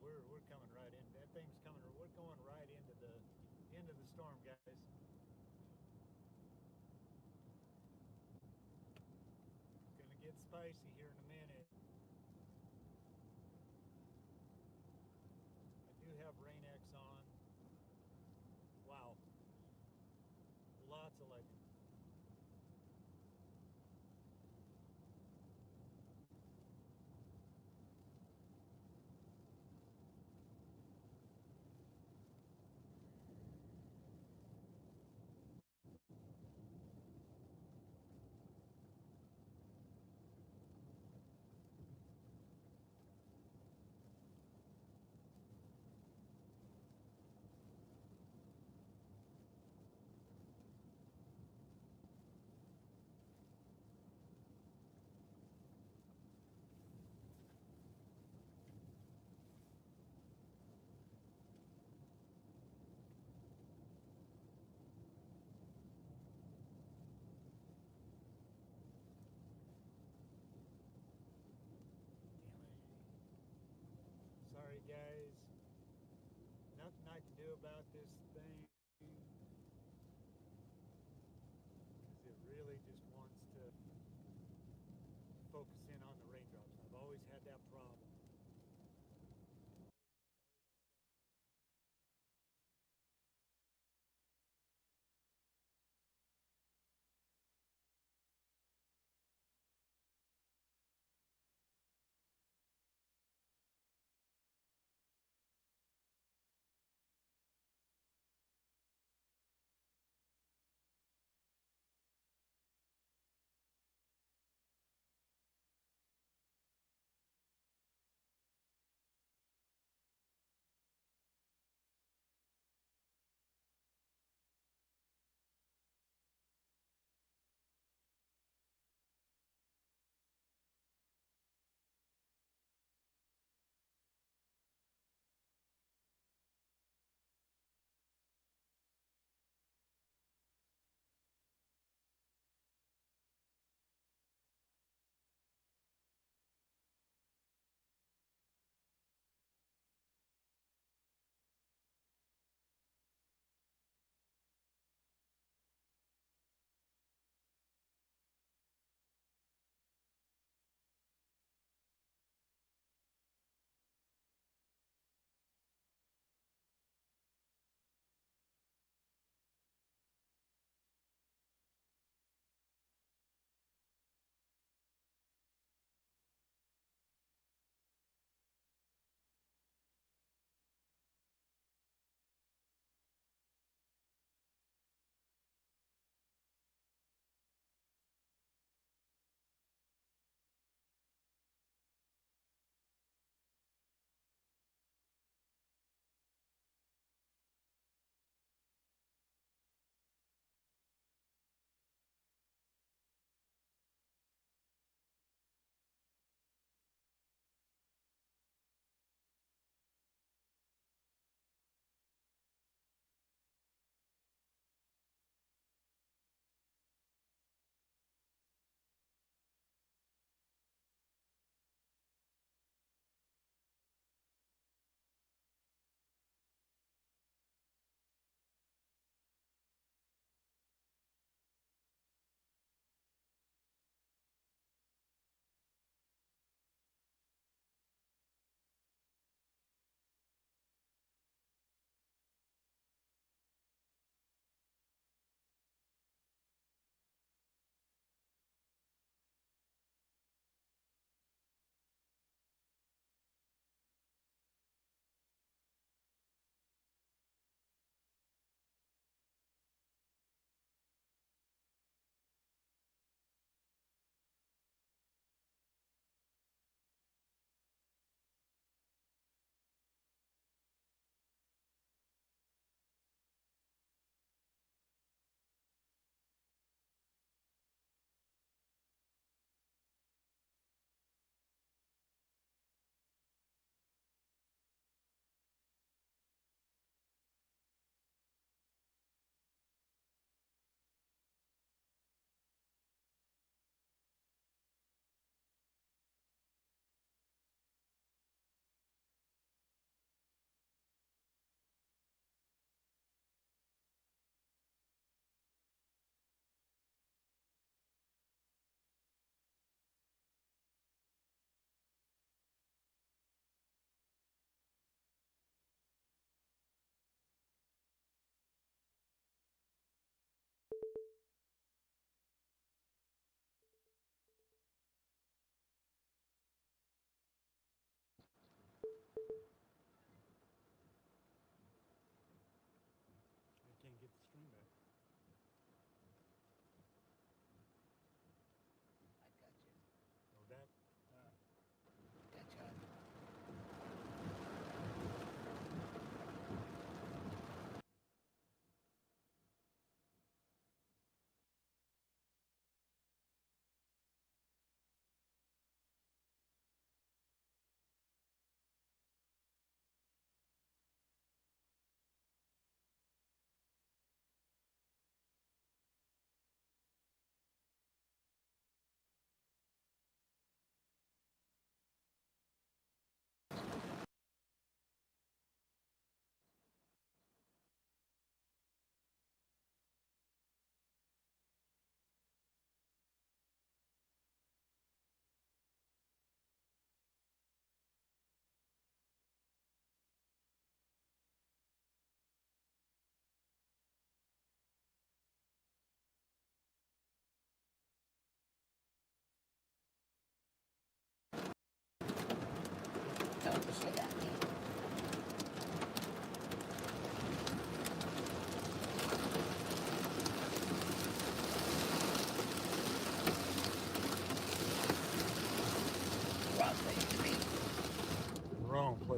We're coming right in. That thing's coming. We're going right into the storm, guys. Gonna get spicy here in a minute. I do have Rain X on. Wow, lots of lightning. Damn it. Sorry, guys. Nothing I can do about this thing because it really just wants to focus in on the raindrops. I've always had that problem.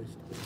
place to be.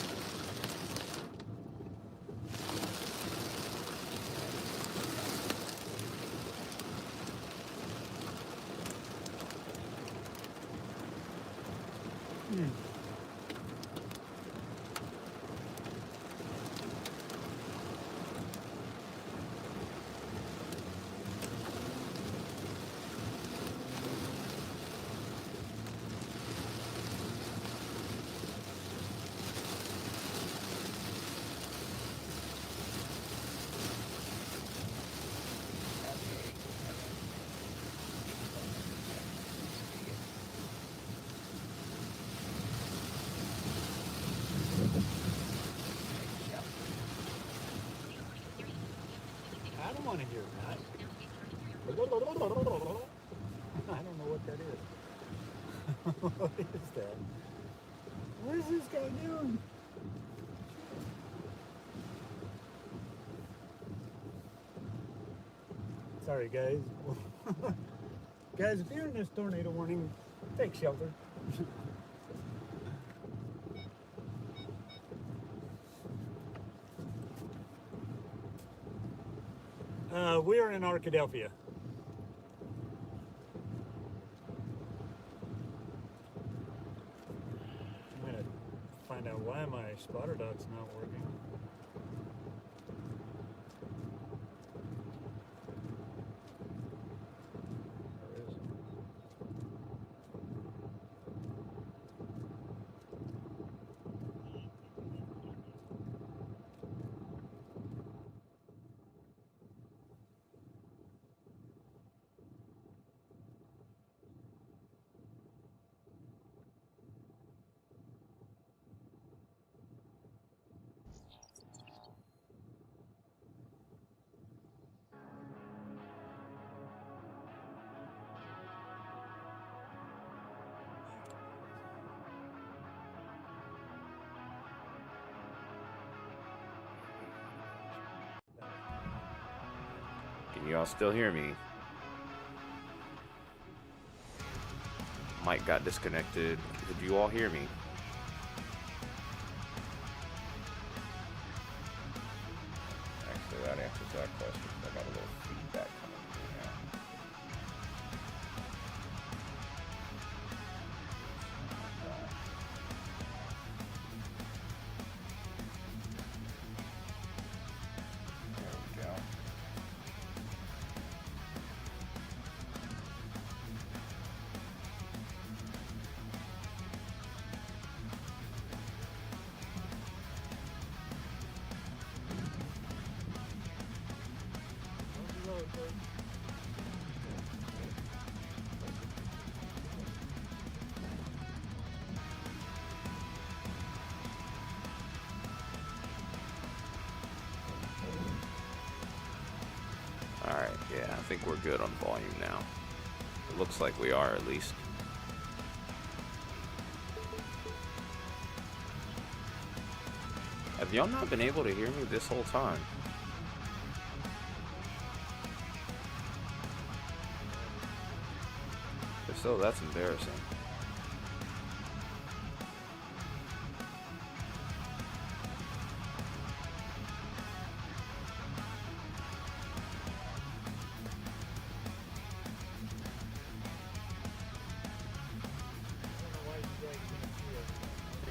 I don't want to hear that. I don't know what that is. What is that? What is this guy doing? Sorry, guys. Guys, if you're in this tornado warning, take shelter. We are in Arkadelphia. I'm going to find out why my spotter dot's not working. Where is it? Can y'all still hear me? Mic got disconnected. Did you all hear me? Actually, that answers that question. I got a little feedback coming through now. There we go. Alright, yeah, I think we're good on volume now. It looks like we are, at least. Have y'all not been able to hear me this whole time? If so, that's embarrassing.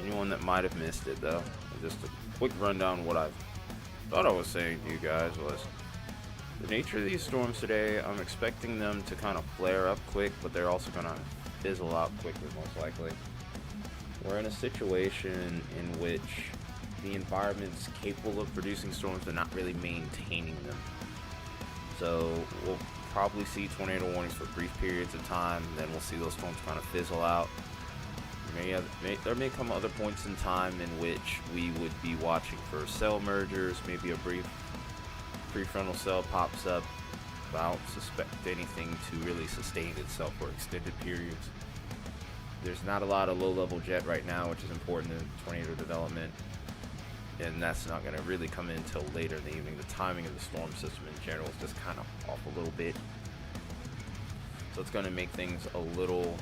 Anyone that might have missed it, though, just a quick rundown. What I thought I was saying to you guys was the nature of these storms today. I'm expecting them to kind of flare up quick, but they're also going to fizzle out quickly, most likely. We're in a situation in which the environment's capable of producing storms, but not really maintaining them. So we'll probably see tornado warnings for brief periods of time, and then we'll see those storms kind of fizzle out. There may come other points in time in which we would be watching for cell mergers, maybe a brief prefrontal cell pops up. But I don't suspect anything to really sustain itself for extended periods. There's not a lot of low-level jet right now, which is important in tornado development, and that's not going to really come in until later in the evening. The timing of the storm system in general is just kind of off a little bit, so it's going to make things a little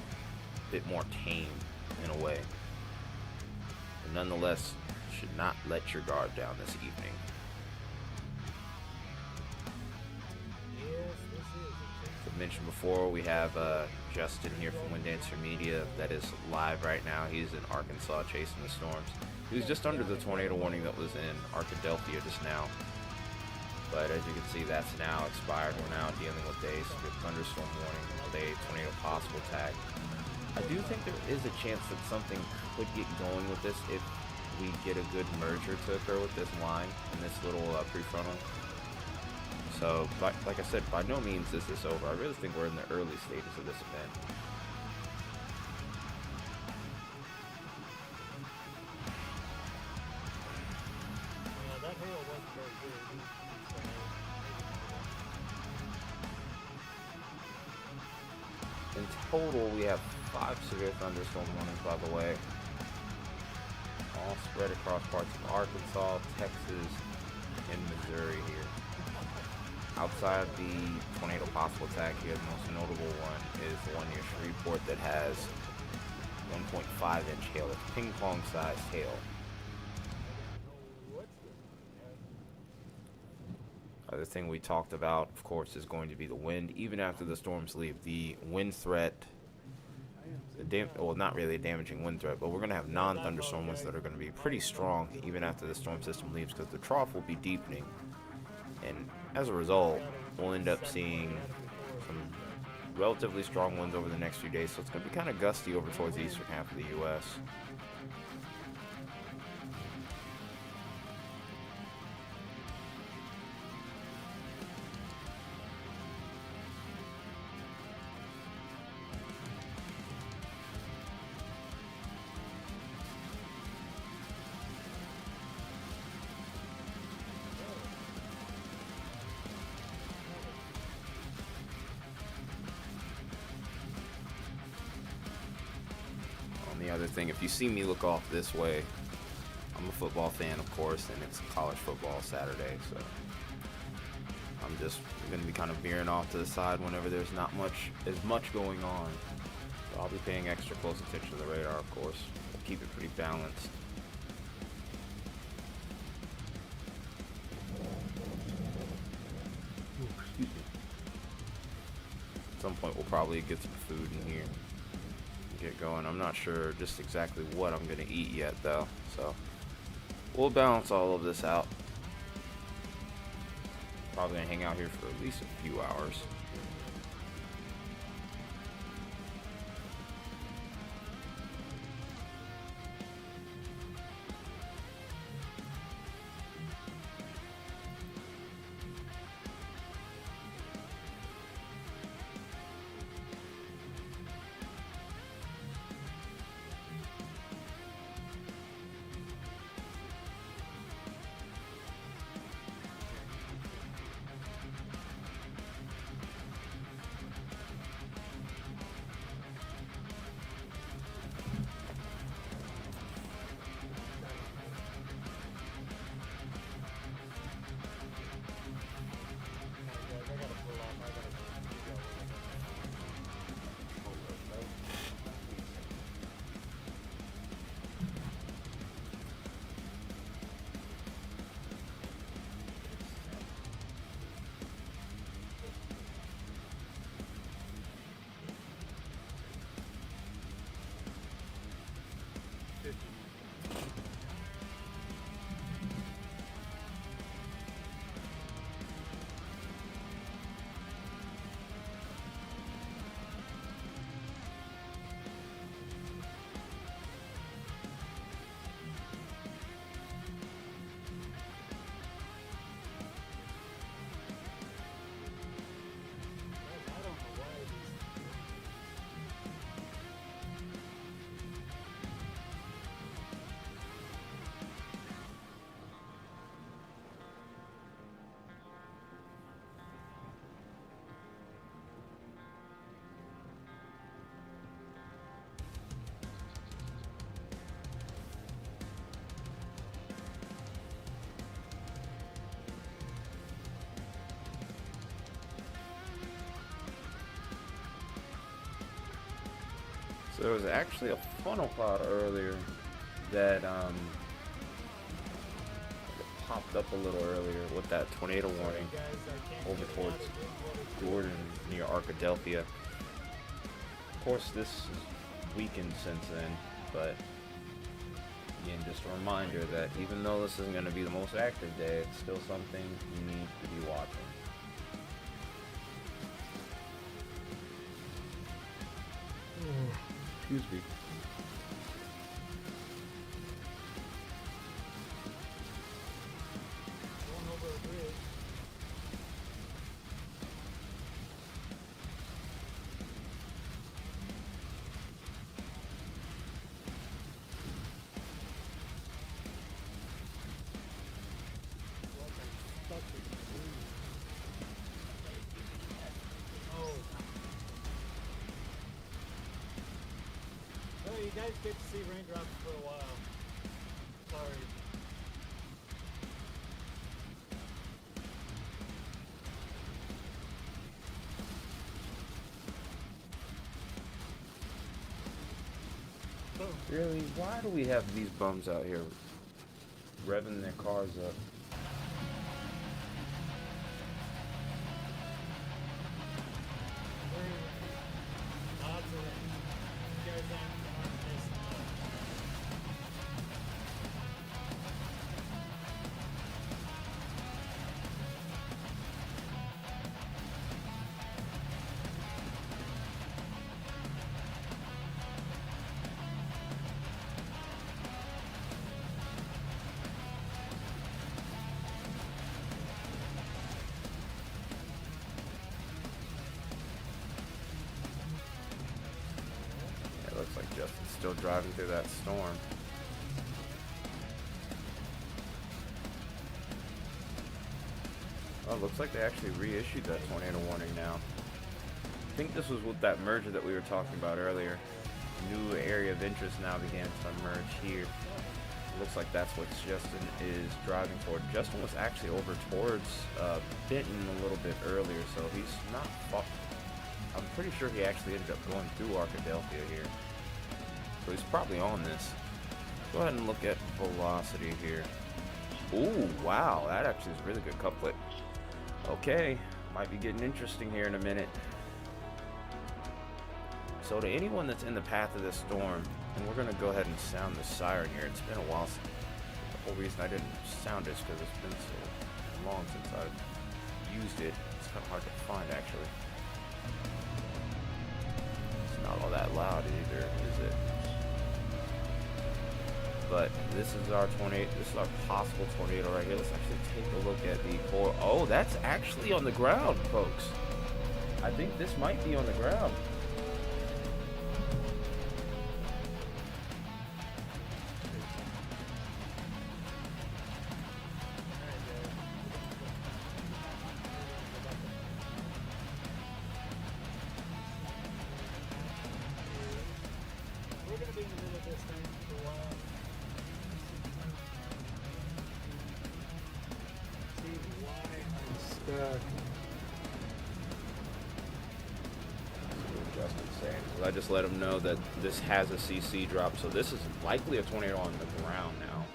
bit more tame in a way. but nonetheless should not let your guard down this evening. Yes, this is. As I mentioned before, we have Justin here from Wind Dancer Media that is live right now. He's in Arkansas chasing the storms. He was just under the tornado warning that was in Arkadelphia just now. But as you can see, that's now expired. We're now dealing with a severe thunderstorm warning with a tornado possible tag. I do think there is a chance that something could get going with this if we get a good merger to occur with this line and this little prefrontal. So, like I said, by no means is this over. I really think we're in the early stages of this event. Yeah, that hail wasn't very good. In total, we have 5 severe thunderstorm warnings, by the way, all spread across parts of Arkansas, Texas, and Missouri here. Outside the tornado possible tag here, the most notable one is the one near Shreveport that has 1.5 inch hail. It's ping pong sized hail. Other thing we talked about, of course, is going to be the wind. Even after the storms leave, the wind threat, well, not really a damaging wind threat, but we're going to have non-thunderstorm winds that are going to be pretty strong even after the storm system leaves, because the trough will be deepening. And as a result, we'll end up seeing some relatively strong winds over the next few days. So it's going to be kind of gusty over towards the eastern half of the U.S. The other thing, if you see me look off this way, I'm a football fan, of course, and it's college football Saturday, so I'm just going to be kind of veering off to the side whenever there's not as much going on. So I'll be paying extra close attention to the radar, of course. We'll keep it pretty balanced. Excuse me. At some point, we'll probably get some food in here. Get going. I'm not sure just exactly what I'm going to eat yet, though, so we'll balance all of this out. Probably going to hang out here for at least a few hours. So there was actually a funnel cloud earlier that popped up a little earlier with that tornado warning Guys, I can't over get it towards out of this water. Jordan near Arkadelphia. Of course, this is weakened since then, but again, just a reminder that even though this isn't going to be the most active day, it's still something you need to be watching. Excuse me. Going over a bridge. Like I'm stuck in the breeze. Oh. Well, you guys get to see raindrops for a while. Sorry. Boom. Really? Why do we have these bums out here revving their cars up? Lots of rain. You guys aren't missing much. It looks like Justin's still driving through that storm. Oh, looks like they actually reissued that tornado warning now. I think this was with that merger that we were talking about earlier. New area of interest now began to emerge here. Looks like that's what Justin is driving for. Justin was actually over towards Benton a little bit earlier, so he's not far. I'm pretty sure he actually ended up going through Arkadelphia here. So he's probably on this. Go ahead and look at velocity here. Ooh, wow, that actually is a really good couplet. Okay, might be getting interesting here in a minute. So to anyone that's in the path of this storm, and we're going to go ahead and sound the siren here. It's been a while. The whole reason I didn't sound it is because it's been so long since I've used it. It's kind of hard to find, actually. It's not all that loud either, is it? But this is our tornado. This is our possible tornado right here. Let's actually take a look at the core. Oh, that's actually on the ground, folks. I think this might be on the ground. We're going to be in the middle of this thing for a while. See why I'm stuck. Justin's saying. I just let him know that this has a CC drop, so this is likely a tornado on the ground now.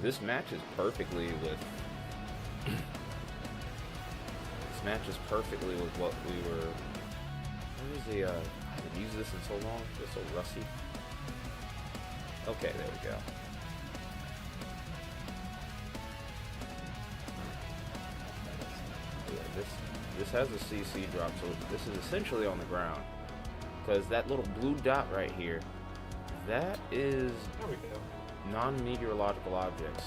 This matches perfectly with. This matches perfectly with what we were. What is the? I haven't used this in so long. It's so rusty. Okay, there we go. Yeah, this has a CC drop, so this is essentially on the ground. Because that little blue dot right here, that is There we go. non-meteorological objects.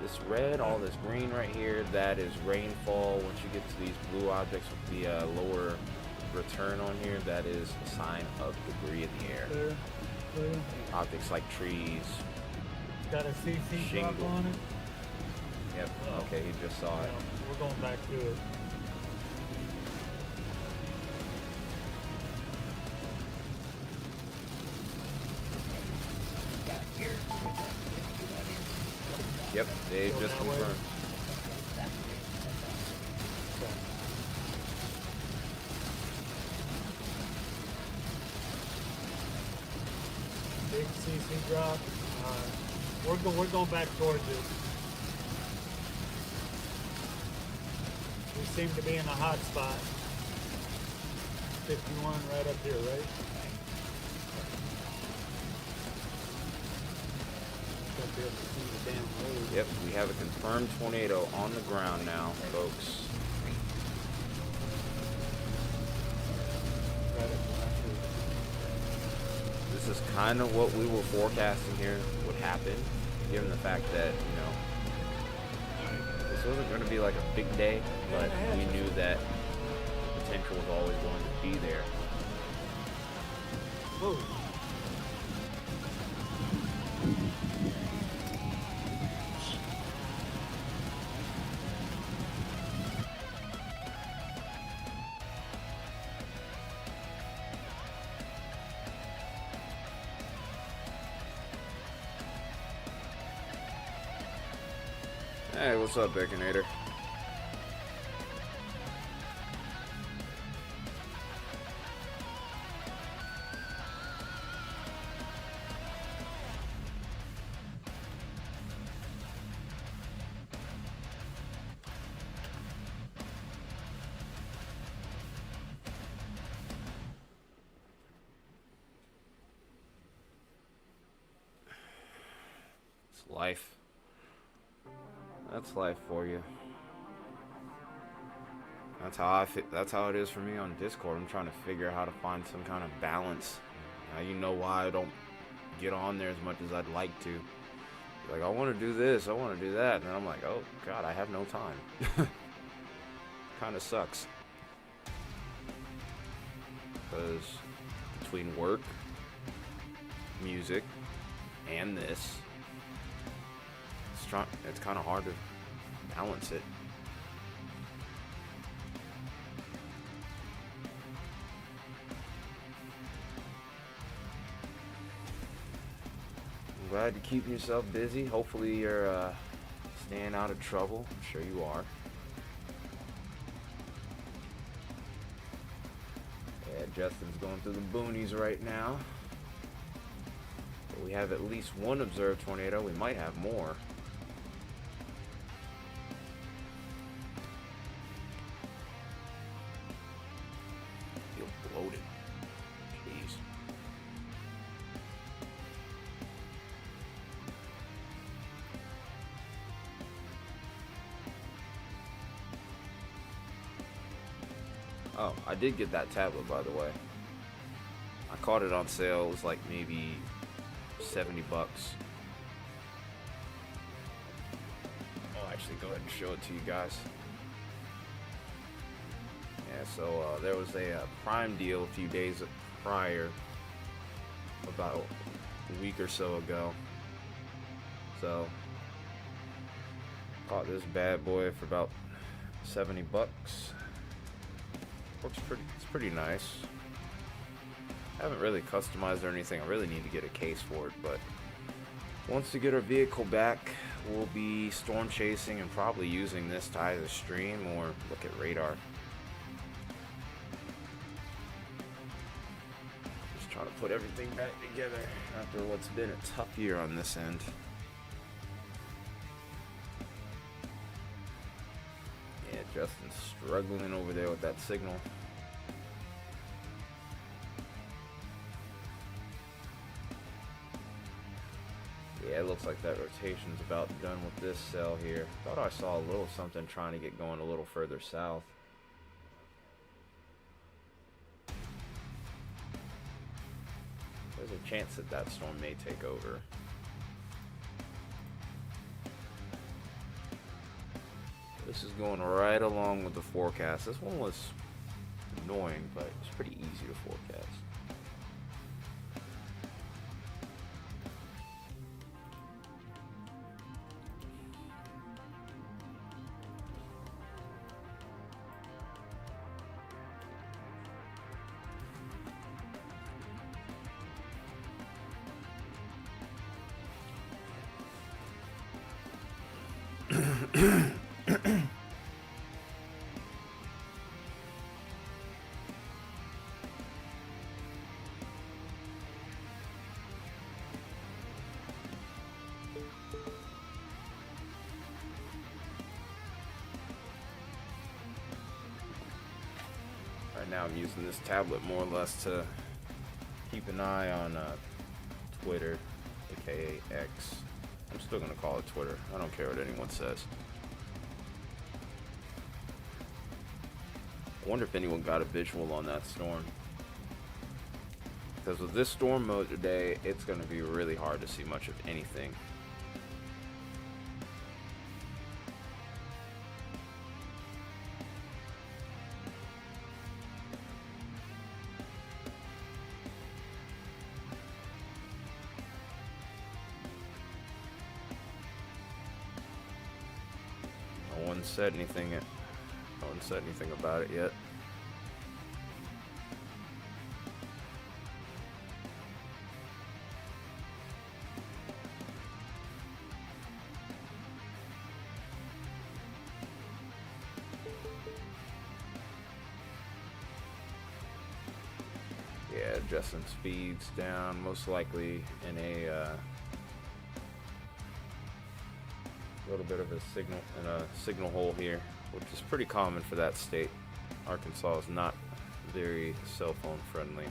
This red, all this green right here, that is rainfall. Once you get to these blue objects with the lower return on here, that is a sign of debris in the air. Clear. Clear. Objects like trees. Got a CC drop Shingle. on it. Yep, okay, he just saw it. We're going back to it. Yep, they Go just that way. confirmed. Big CC he dropped. We're going back towards it. We seem to be in a hot spot. 51 right up here, right? Up here to see the damn road. Yep, we have a confirmed tornado on the ground now, folks. Right up here. This is kind of what we were forecasting here would happen, given the fact that, you know, this wasn't going to be like a big day, but we knew that the potential was always going to be there. Whoa. Hey, what's up, Baconator? It's life. That's life for you. That's how that's how it is for me on Discord. I'm trying to figure out how to find some kind of balance. Now you know why I don't get on there as much as I'd like to. Like, I want to do this, I want to do that, and then I'm like, oh god, I have no time. Kind of sucks. Because between work, music, and this, it's kind of hard to balance it. I'm glad you're keeping yourself busy. Hopefully you're staying out of trouble. I'm sure you are. Yeah, Justin's going through the boonies right now. But we have at least one observed tornado. We might have more. Bloated. Jeez. Oh, I did get that tablet, by the way. I caught it on sale. It was like maybe $70. I'll actually go ahead and show it to you guys. Yeah, so there was a Prime deal a few days prior, about a week or so ago. So, caught this bad boy for about $70. It's pretty nice. Haven't really customized or anything. I really need to get a case for it, but once we get our vehicle back, we'll be storm chasing and probably using this to either stream or look at radar. Just trying to put everything back together after what's been a tough year on this end. Yeah, Justin's struggling over there with that signal. Yeah, it looks like that rotation's about done with this cell here. Thought I saw a little something trying to get going a little further south. There's a chance that that storm may take over. This is going right along with the forecast. This one was annoying, but it's pretty easy to forecast. now I'm using this tablet more or less to keep an eye on Twitter, aka X. I'm still gonna call it Twitter. I don't care what anyone says. I wonder if anyone got a visual on that storm. Because with this storm mode today, it's going to be really hard to see much of anything. No one said anything about it yet. Yeah, adjusting speeds down, most likely in a little bit of a signal hole here, which is pretty common for that state. Arkansas is not very cell phone friendly.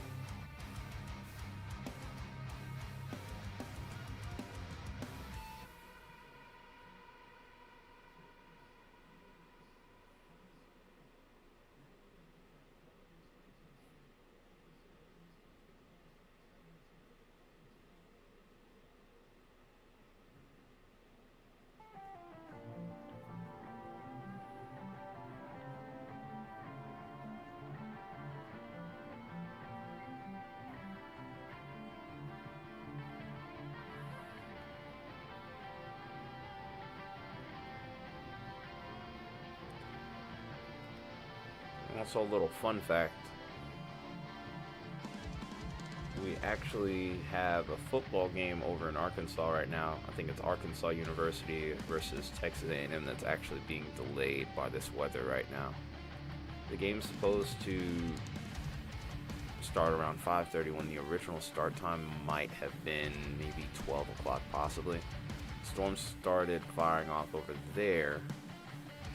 Also, a little fun fact, we actually have a football game over in Arkansas right now. I think it's Arkansas University versus Texas A&M that's actually being delayed by this weather right now. The game's supposed to start around 5:30 when the original start time might have been maybe 12 o'clock possibly. Storm started firing off over there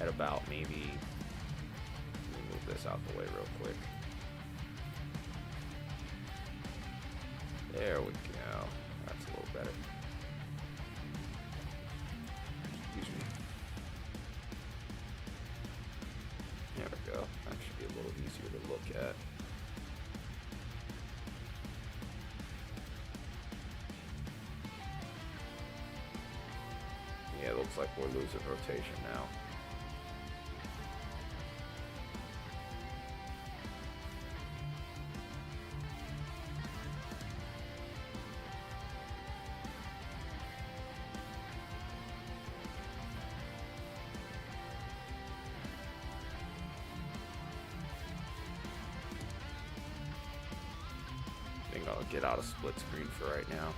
at about maybe, this out the way real quick. There we go. That's a little better. Excuse me. There we go. That should be a little easier to look at. Yeah, it looks like we're losing rotation now. I'll get out of split screen for right now.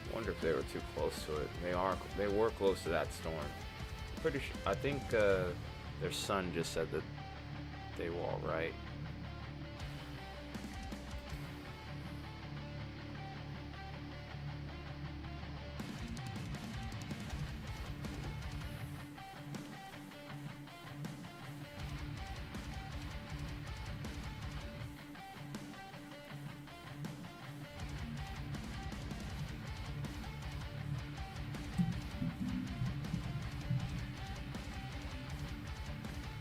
I wonder if they were too close to it. They were close to that storm. Pretty sure. I think their son just said that they were all right.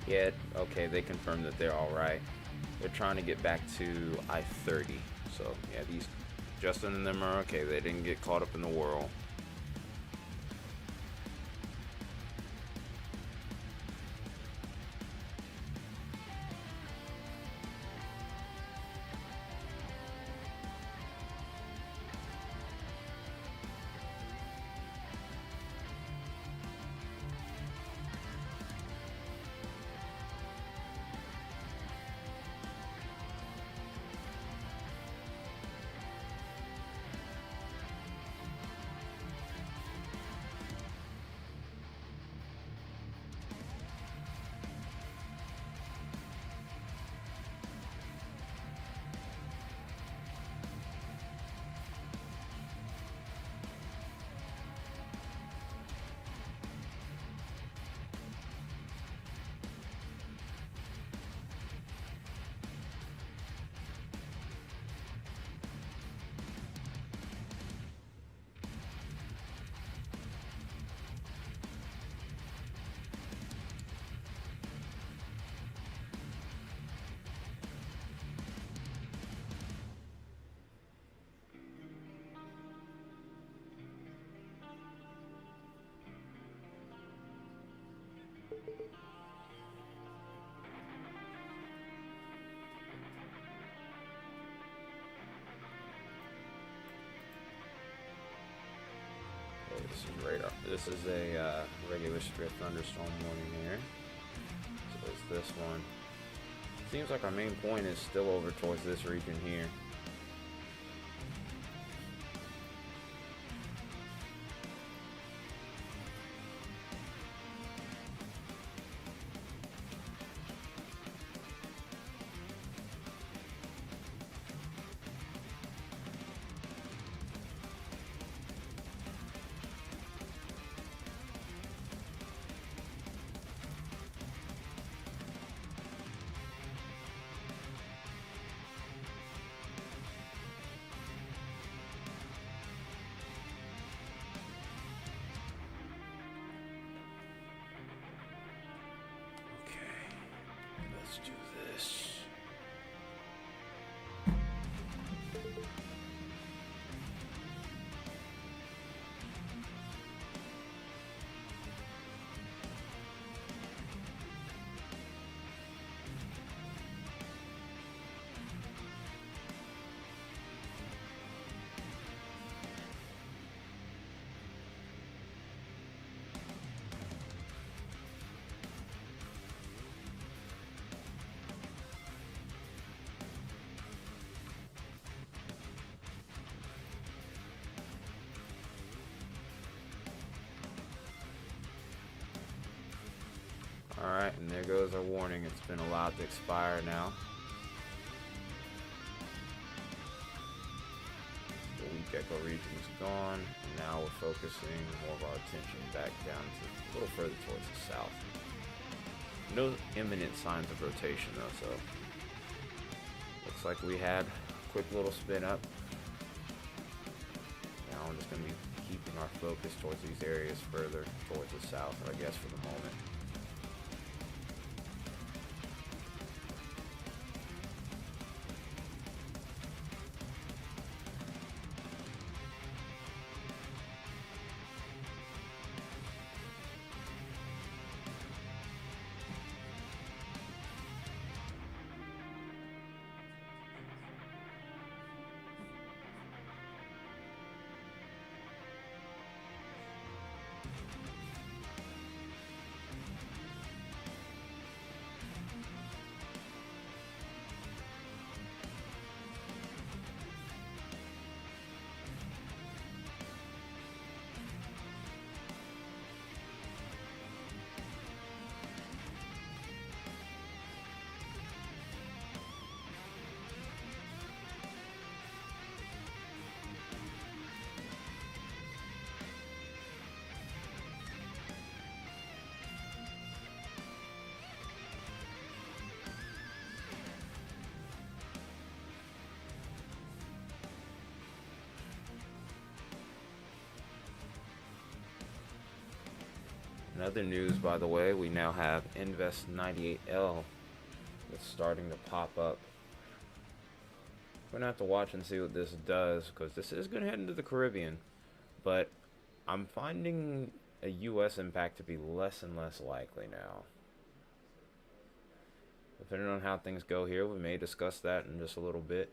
Yeah, okay, they confirmed that they're all right. They're trying to get back to I-30. So, yeah, these Justin and them are okay. They didn't get caught up in the whirl. This is a regular strip thunderstorm warning here. So it's this one. Seems like our main point is still over towards this region here. Let's do this. Alright, and there goes our warning. It's been allowed to expire now. The weak echo region is gone, and now we're focusing more of our attention back down to a little further towards the south. No imminent signs of rotation though, so looks like we had a quick little spin up. Now I'm just going to be keeping our focus towards these areas further towards the south, I guess, for the moment. In other news, by the way, we now have Invest 98L that's starting to pop up. We're going to have to watch and see what this does, because this is going to head into the Caribbean. But I'm finding a U.S. impact to be less and less likely now. Depending on how things go here, we may discuss that in just a little bit.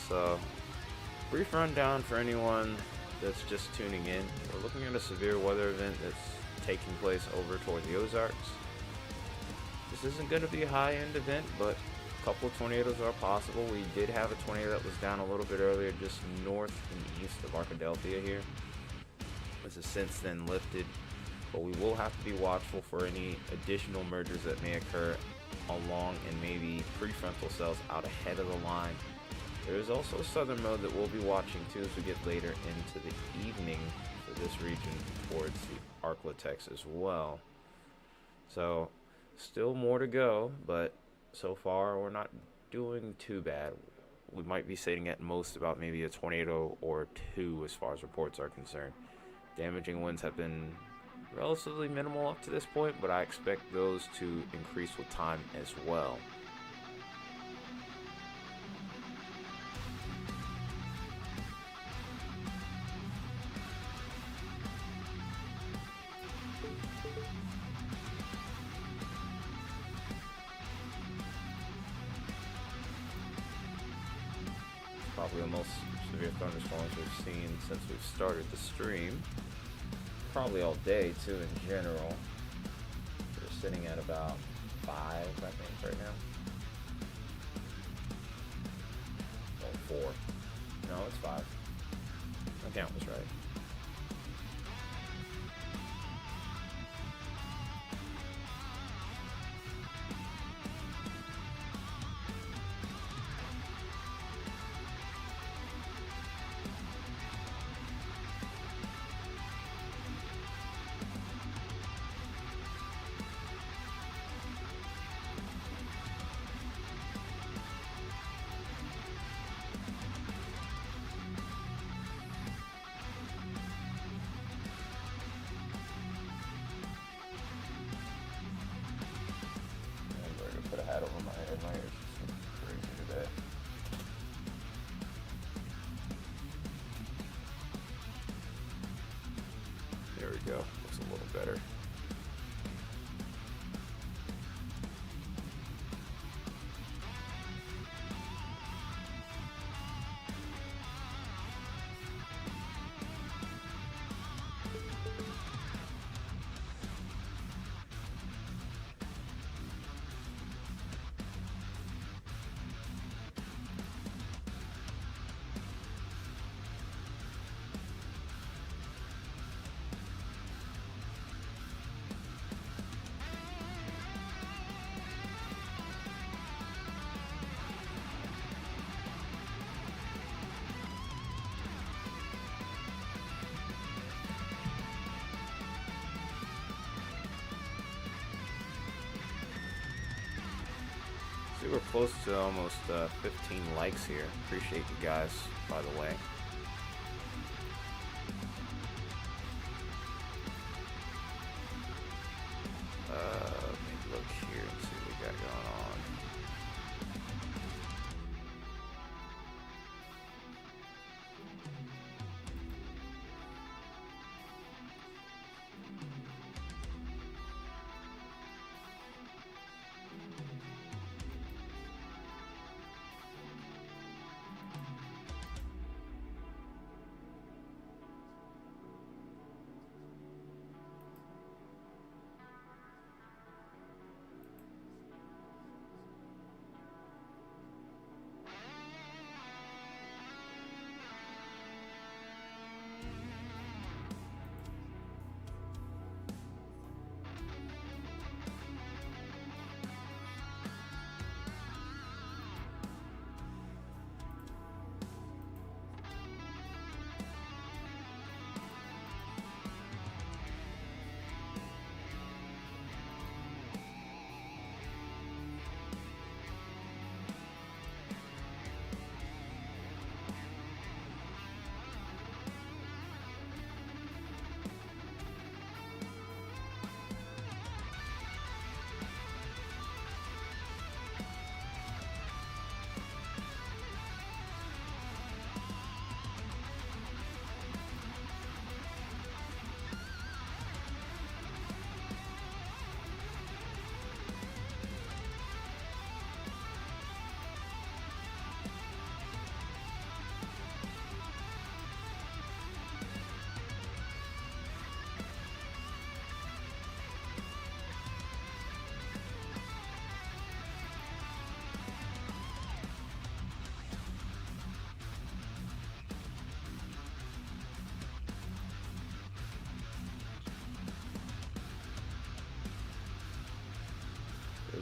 So, brief rundown for anyone that's just tuning in. We're looking at a severe weather event that's taking place over toward the Ozarks. This isn't going to be a high-end event, but a couple of tornadoes are possible. We did have a tornado that was down a little bit earlier, just north and east of Arkadelphia here. This has since then lifted, but we will have to be watchful for any additional mergers that may occur along and maybe prefrontal cells out ahead of the line. There is also a southern mode that we'll be watching too as we get later into the evening for this region towards the Arklatex as well. So still more to go, but so far we're not doing too bad. We might be sitting at most about maybe a tornado or two as far as reports are concerned. Damaging winds have been relatively minimal up to this point, but I expect those to increase with time as well. Probably the most severe thunderstorms we've seen since we've started the stream. Probably all day too in general. We're sitting at about 5, I think, right now. Oh, 4. No, it's 5. My count was right. Put a hat over my head. My ears are crazy today. There we go. Looks a little better. We're close to almost 15 likes here. Appreciate you guys, by the way. Let me look here and see what we got going on.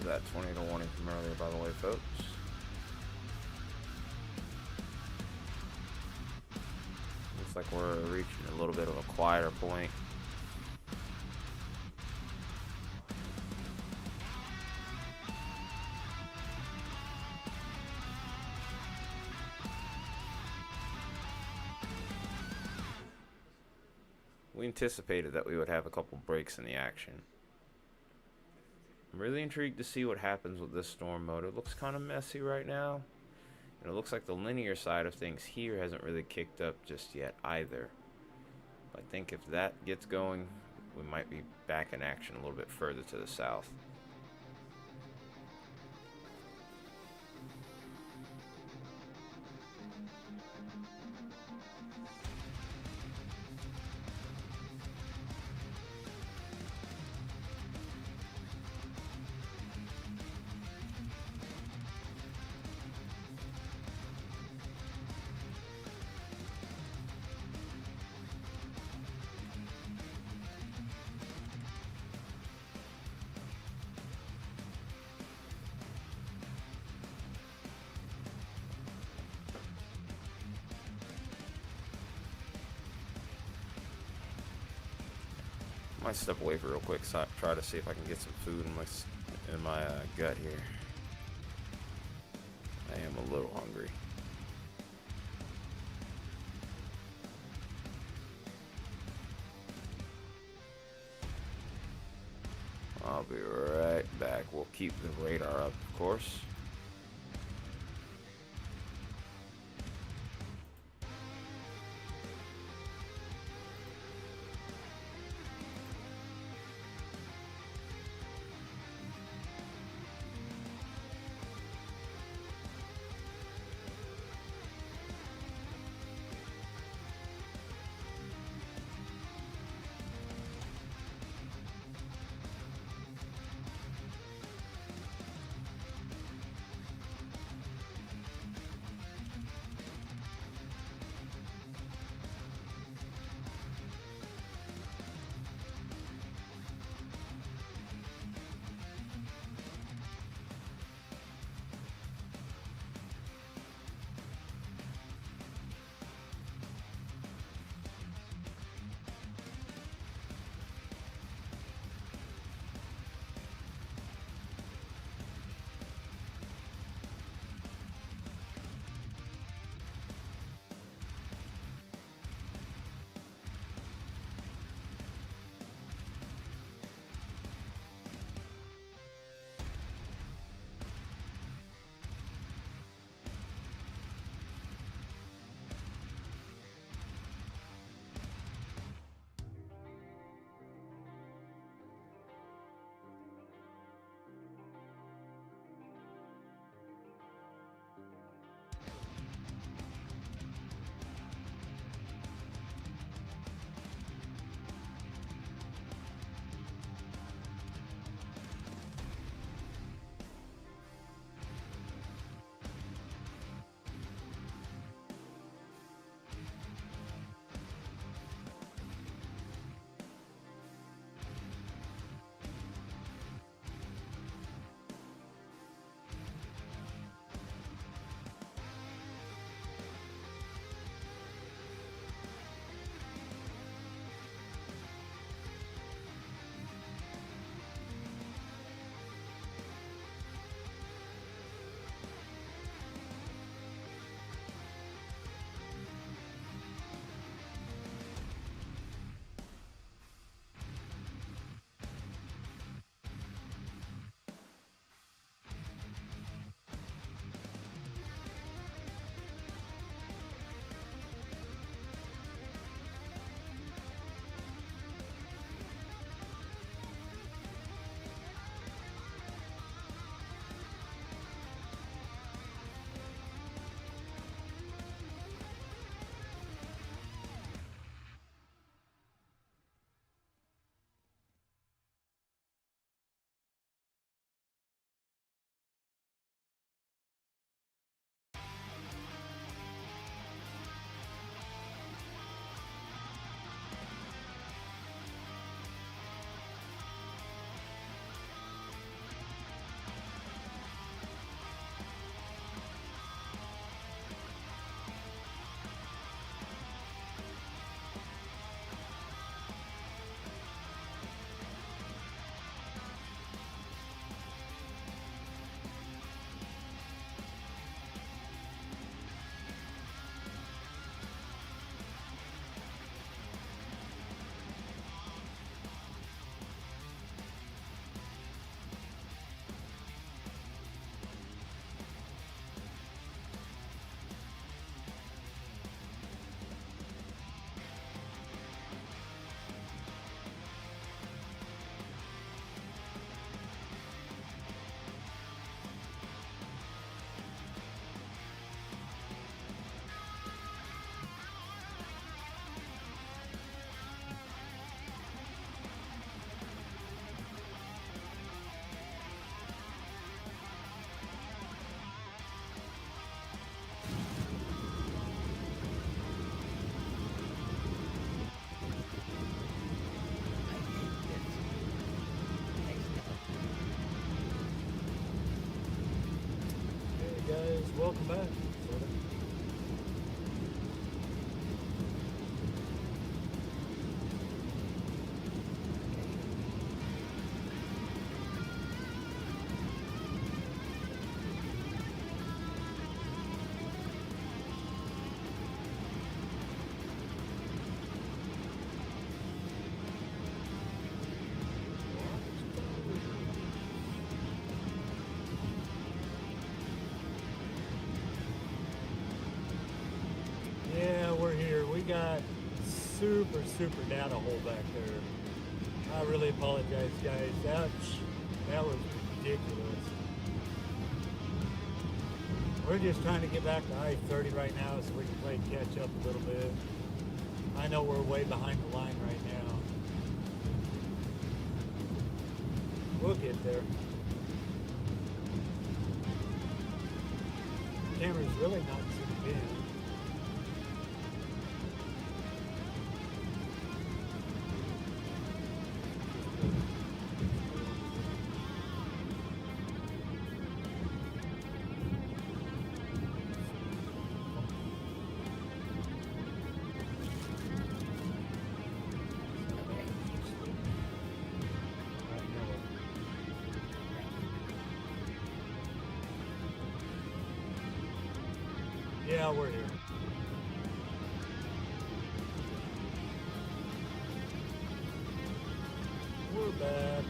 was that tornado warning from earlier, by the way, folks. Looks like we're reaching a little bit of a quieter point. We anticipated that we would have a couple breaks in the action. I'm really intrigued to see what happens with this storm mode. It looks kind of messy right now. And it looks like the linear side of things here hasn't really kicked up just yet either. I think if that gets going, we might be back in action a little bit further to the south. Might step away for real quick, so try to see if I can get some food in my gut here. I am a little hungry. I'll be right back. We'll keep the radar up, of course. welcome back. Sort of. Yeah, we're here. We got super data hole back there. I really apologize, guys. That was ridiculous. We're just trying to get back to I-30 right now so we can play catch up a little bit. I know we're way behind the line right now. We'll get there. Camera's really not zoomed in. Yeah, we're here. We're back.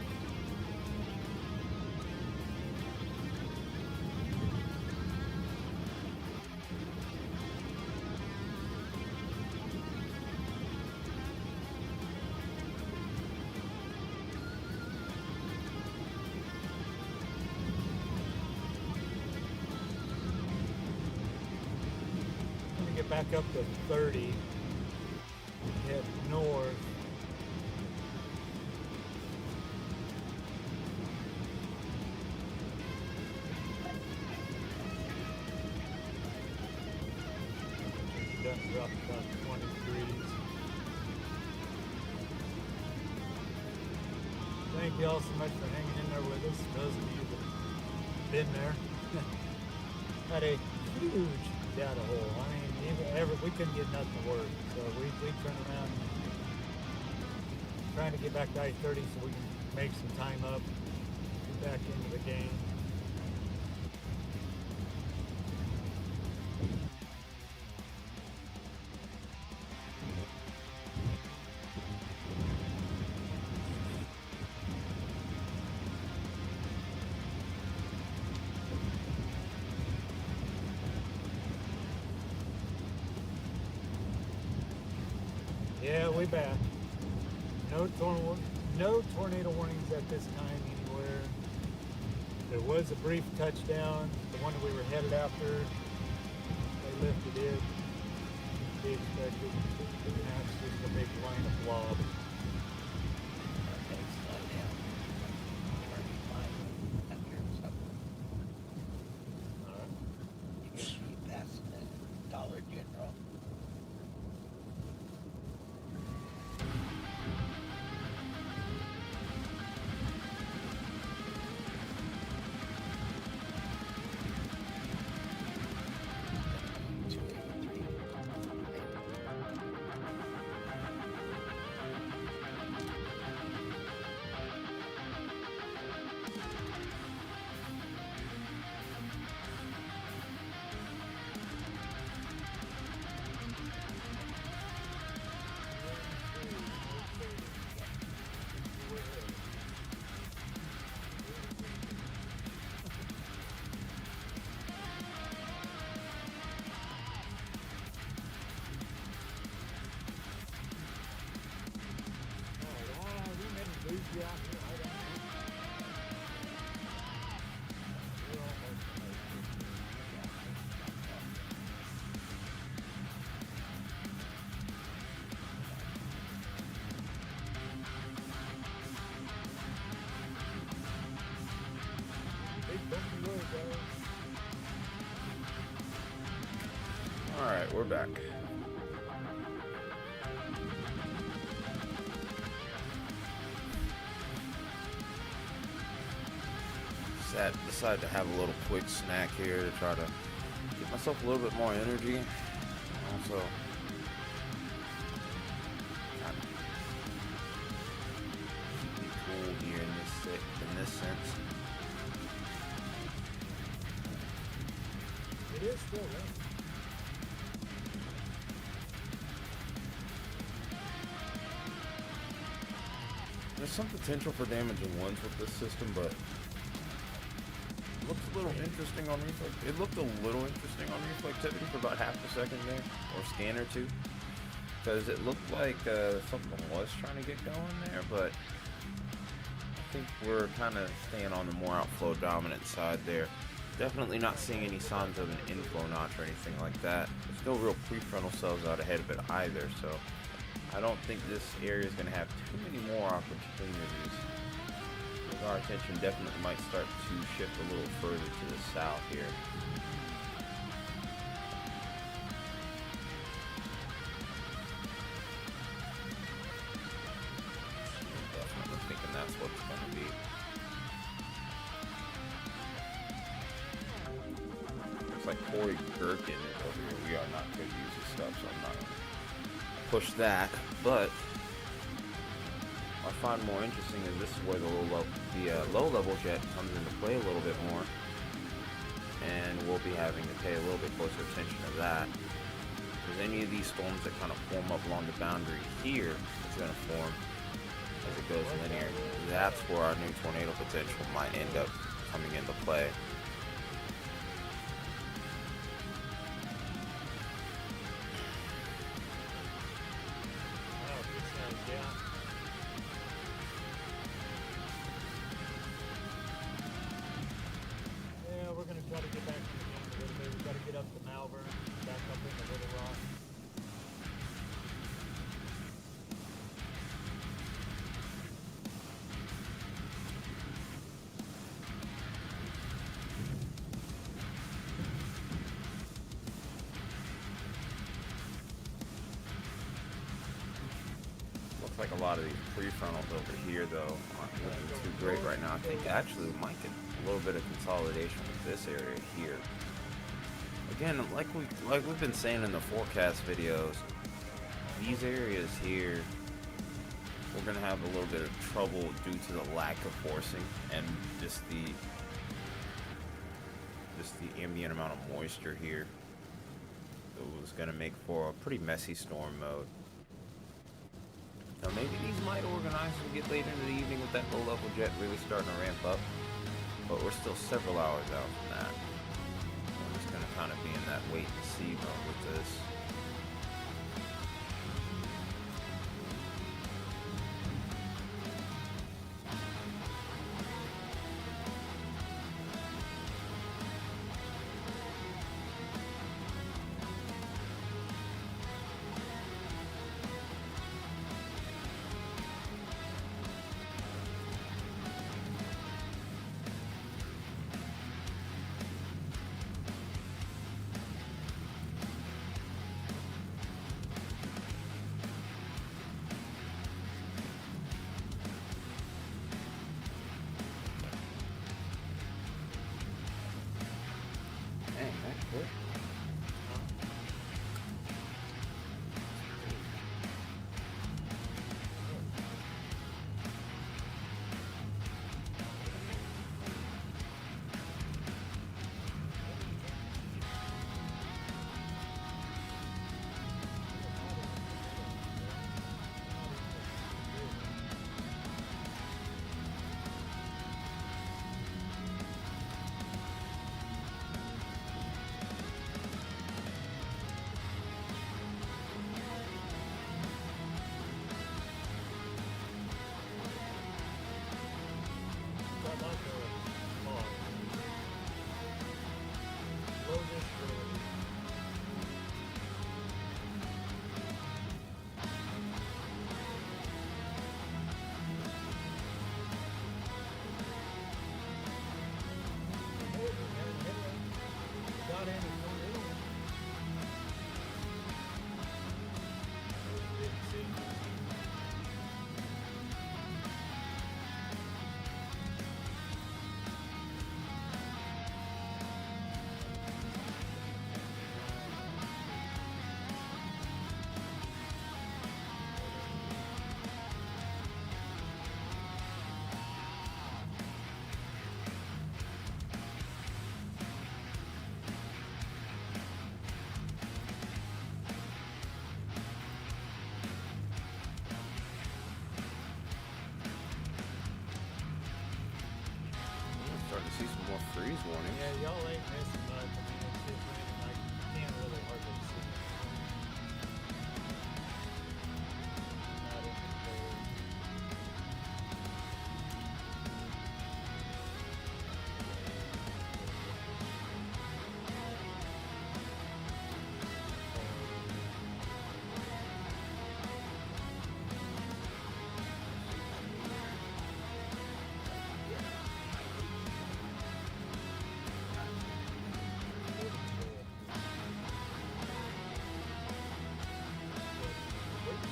Get back up to 30, head north. Done dropped about 20 degrees. Thank you all so much for hanging in there with us. Those of you that have been there. Had a huge data hole. I mean, we couldn't get nothing to work. So we turned around trying to get back to I-30 so we can make some time up, get back into the game. Yeah, we back. No tornado warnings at this time anywhere. There was a brief touchdown. The one that we were headed after, they lifted it. Be expected. Now it's just a big line of blob. Alright, we're back. Decided to have a little quick snack here to try to myself a little bit more energy. Also, kind of keep me cool here in this sense. It is still raining. There's some potential for damaging winds with this system, but it looks a little interesting on reflect. It looked a little interesting on reflectivity for about half a second there, or scan or two, because it looked like something was trying to get going there, but I think we're kind of staying on the more outflow dominant side there. Definitely not seeing any signs of an inflow notch or anything like that. There's no real prefrontal cells out ahead of it either, so I don't think this area is going to have too many more opportunities. Our attention definitely might start to shift a little further to the south here. I'm definitely thinking that's what's going to be. Looks like Corey Gherkin is over here. We are not going to use his stuff, so I'm not going to push that, but what I find more interesting is this is where the low-level jet comes into play a little bit more, and we'll be having to pay a little bit closer attention to that, because any of these storms that kind of form up along the boundary here is going to form as it goes linear. That's where our new tornado potential might end up coming into play. Try to get back in the game a little bit. We've got to get up to Malvern, back up into Little Rock. Looks like a lot of these prefrontals over here, though, aren't looking too great right now. I think actually we might get a little bit of consolidation with this area here. Again, like we've been saying in the forecast videos, these areas here, we're gonna have a little bit of trouble due to the lack of forcing and just the ambient amount of moisture here. It was gonna make for a pretty messy storm mode. Now maybe these might organize and get later into the evening with that low-level jet really starting to ramp up, but we're still several hours out from that. We're just going to kind of be in that wait and see mode with this. freeze warnings. Yeah, y'all ain't missing much. I mean, it's just raining like you can't really hardly see it. Not in the cold.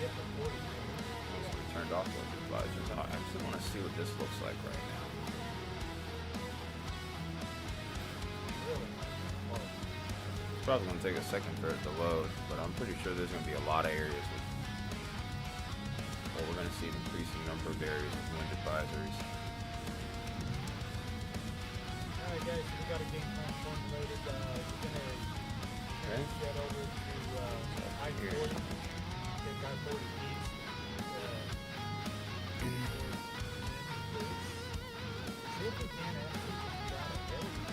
We turned off those advisors. I actually want to see what this looks like right now. It's probably going to take a second for it to load, but I'm pretty sure there's going to be a lot of areas with, well, we're going to see an increasing number of areas with wind advisories. Alright guys, we got a game plan formulated. We're gonna head over to I-40, take I-40 east. See if we can actually get out ahead of you.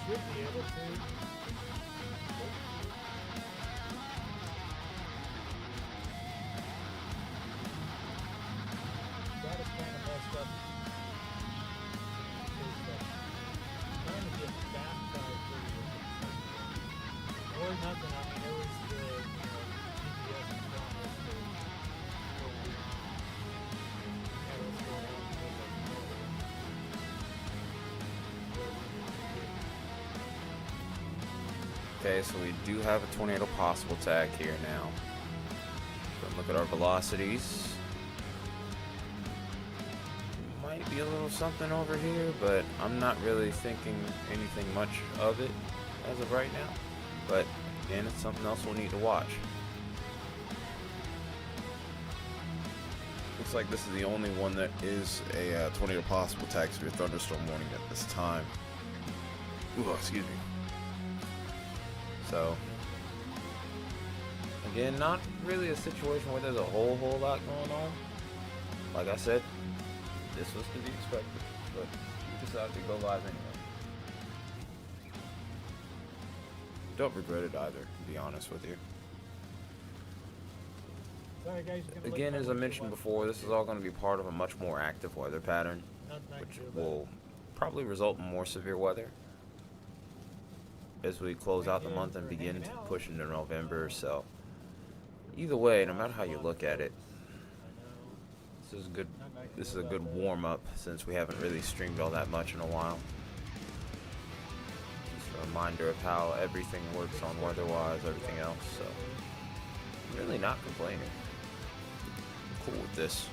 We should be able to. Got us kind of messed up. Trying to get back or nothing. I mean, it was the GPS was telling us to go had us going on Okay, so we do have a tornado possible tag here now. So look at our velocities. Might be a little something over here, but I'm not really thinking anything much of it as of right now. But again, it's something else we'll need to watch. Looks like this is the only one that is a tornado possible tag through a thunderstorm warning at this time. Ooh, excuse me. So, again, not really a situation where there's a whole lot going on. Like I said, this was to be expected, but we decided to go live anyway. Don't regret it either, to be honest with you. Sorry, guys, Again, as I mentioned before, this is all going to be part of a much more active weather pattern, which will probably result in more severe weather as we close out the month and begin to push into November. So either way, no matter how you look at it, this is good. This is a good warm-up since we haven't really streamed all that much in a while. Just a reminder of how everything works on weather-wise, everything else. So really not complaining. I'm cool with this.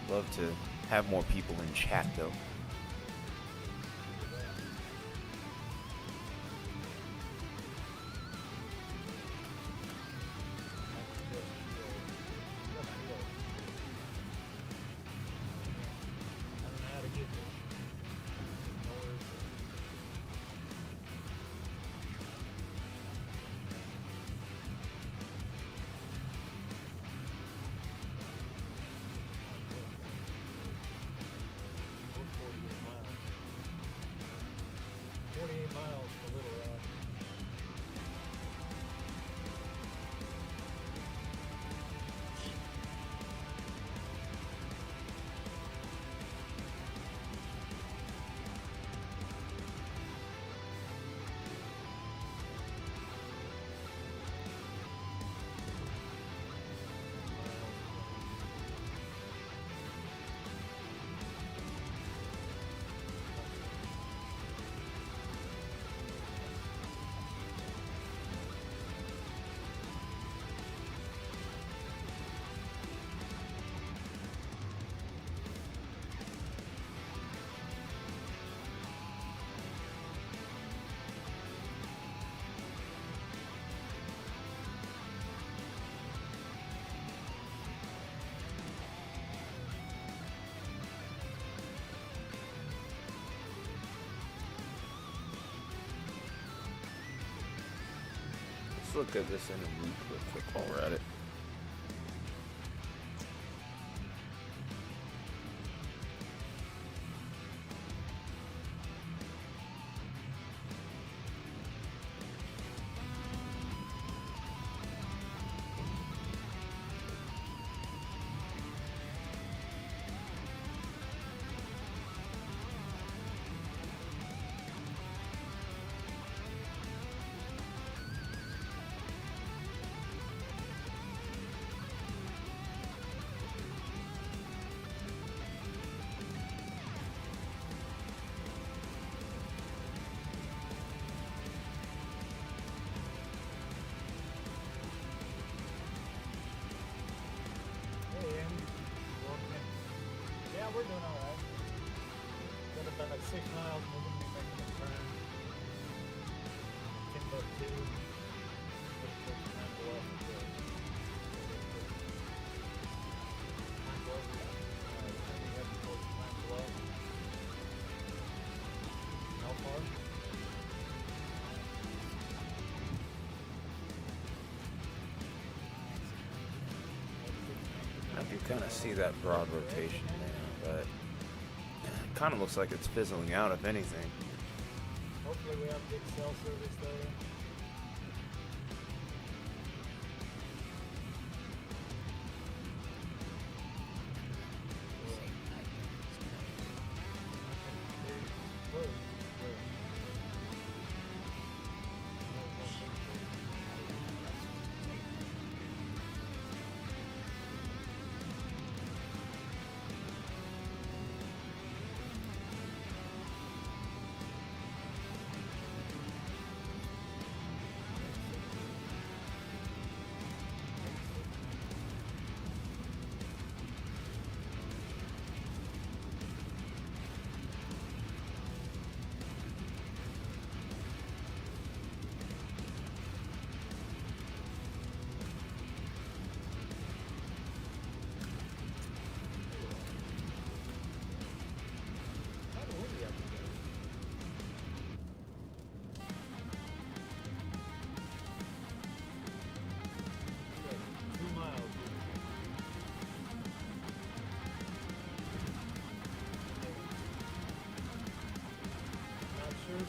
Love to have more people in chat though. Look at this in a loop real quick while we're at it. Yeah, we're doing all right. Got about 6 miles, and we're going to be making a turn. Timbuktu. Pretty close to Pine Bluff. Pine Bluff. We have to go to Pine Bluff. How far? I can kind of see that broad rotation there, but it kind of looks like it's fizzling out, if anything. Hopefully we have good cell service there.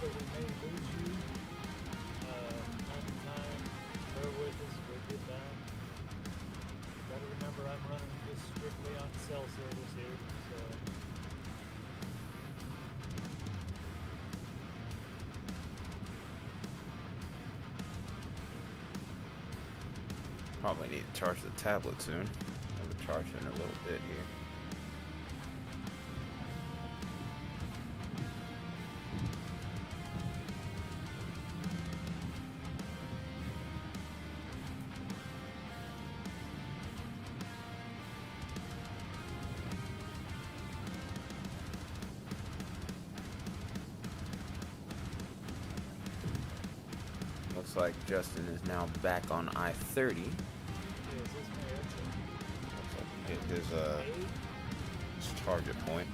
But we may lose you time to time. Bear with us, we'll get back. Gotta remember I'm running just strictly on cell service here, so. Probably need to charge the tablet soon. I'll charge it in a little bit here. Looks like Justin is now back on I-30. Yeah, is this my exit? Looks like he hit his target point.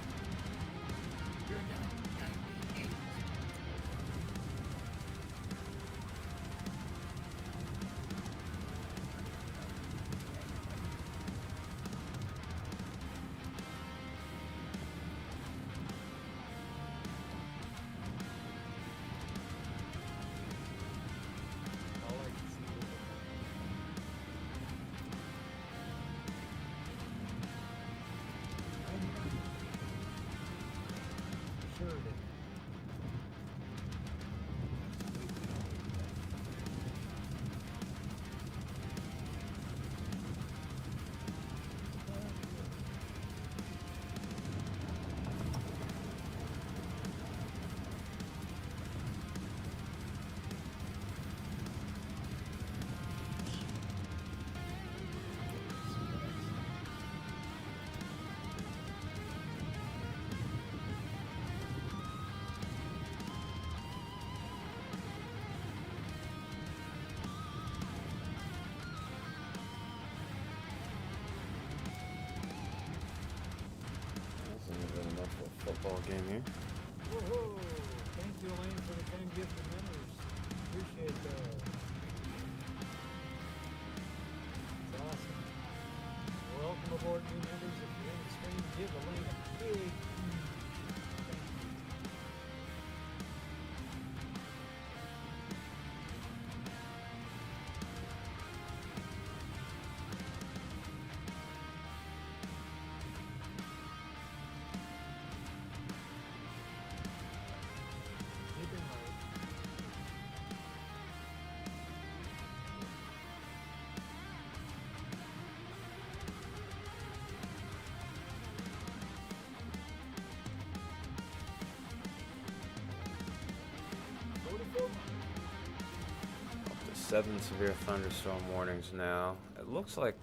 Football game here. Whoa! Thank you, Elaine, for the kind gift of manners. Appreciate that. It's awesome. Welcome aboard, new members. If you're in the stream, give Elaine a big Up to 7 severe thunderstorm warnings now. It looks like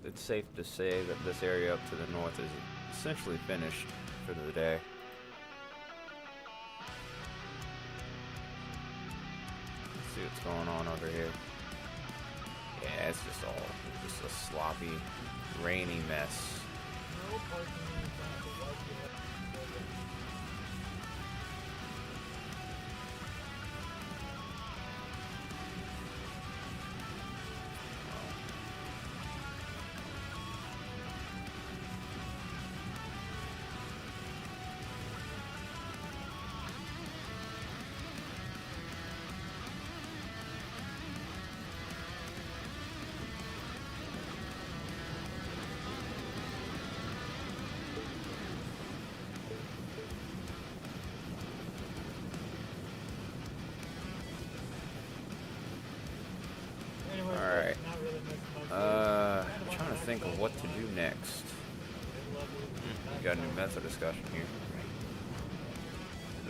the it's safe to say that this area up to the north is essentially finished for the day. Let's see what's going on over here. Yeah, it's just a sloppy, rainy mess. No parking in the back of what you have. Anyway, Alright. not really missing much. Trying to think of what to do next. We got a new method discussion here.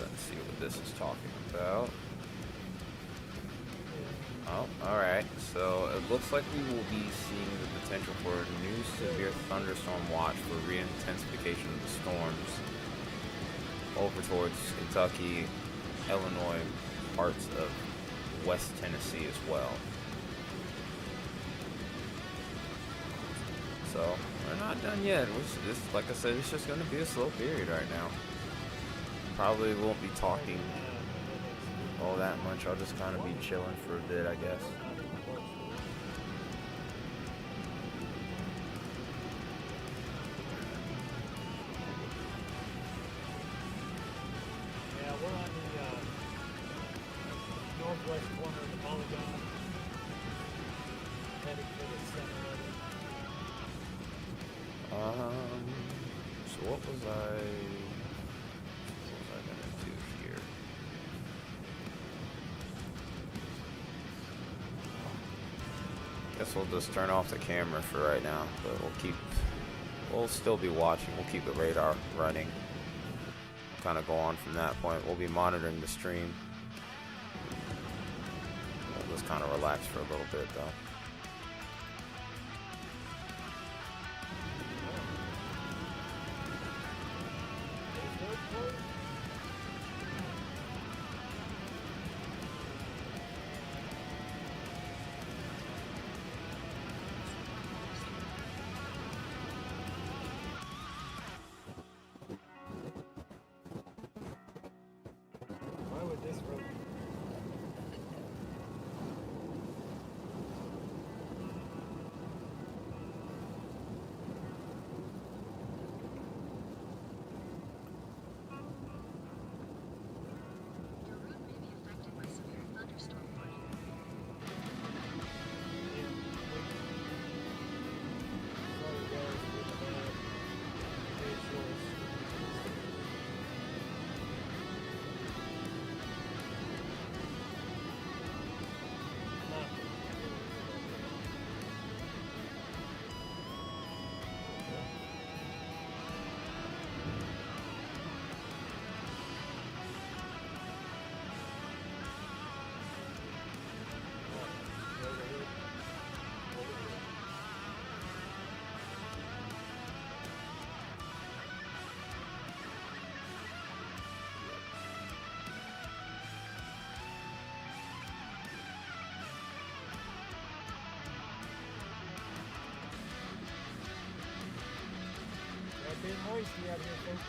Let's see what this is talking about. Oh, alright. So it looks like we will be seeing the potential for a new severe thunderstorm watch for re-intensification of the storms over towards Kentucky, Illinois, parts of West Tennessee as well. So we're not done yet. Like I said, it's just going to be a slow period right now. Probably won't be talking all that much. I'll just kind of be chilling for a bit, I guess. Yeah, we're on the northwest corner of the polygon, heading for the center of it. So what was I gonna do here? Guess we'll just turn off the camera for right now, but we'll still be watching. We'll keep the radar running. Kind of go on from that point. We'll be monitoring the stream. We'll just kind of relax for a little bit though. Why would this road? Your route may be affected by severe thunderstorm warning. Been moisty out here, folks.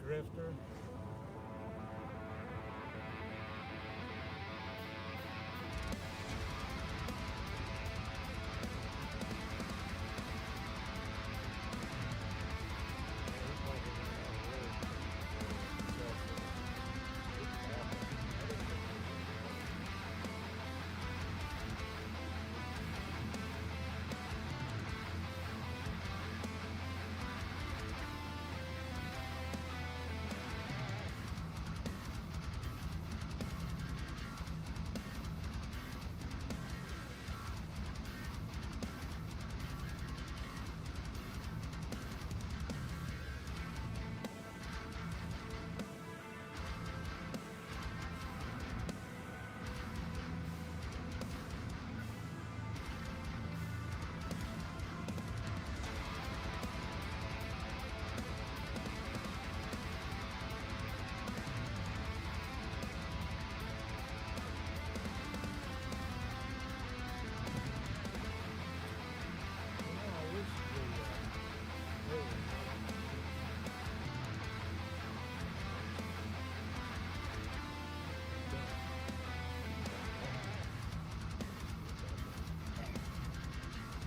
drifter.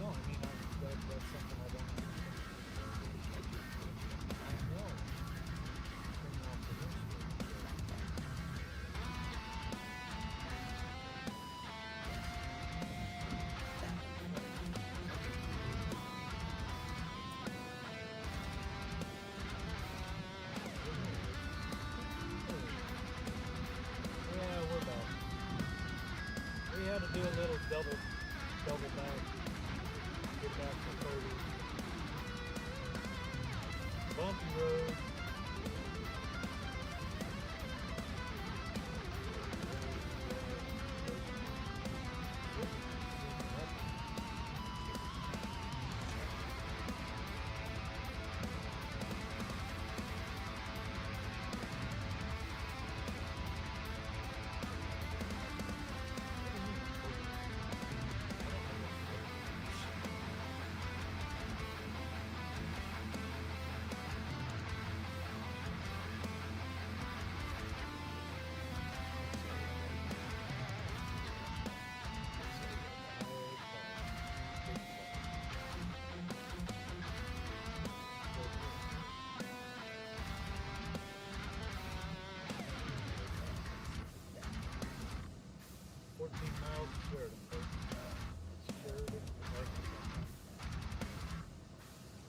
No, I mean, that's something I don't understand. I know. Bring off the windshield. Yeah, we're back. We had to do a little double back. Get back to 30. Bumpy road. Miles to Sheridan, folks. Sheridan, Lexington.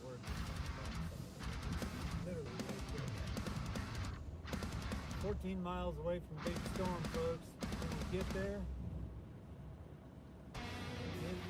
We're literally right there. 14 miles away from Big Storm, folks. When we get there, literally.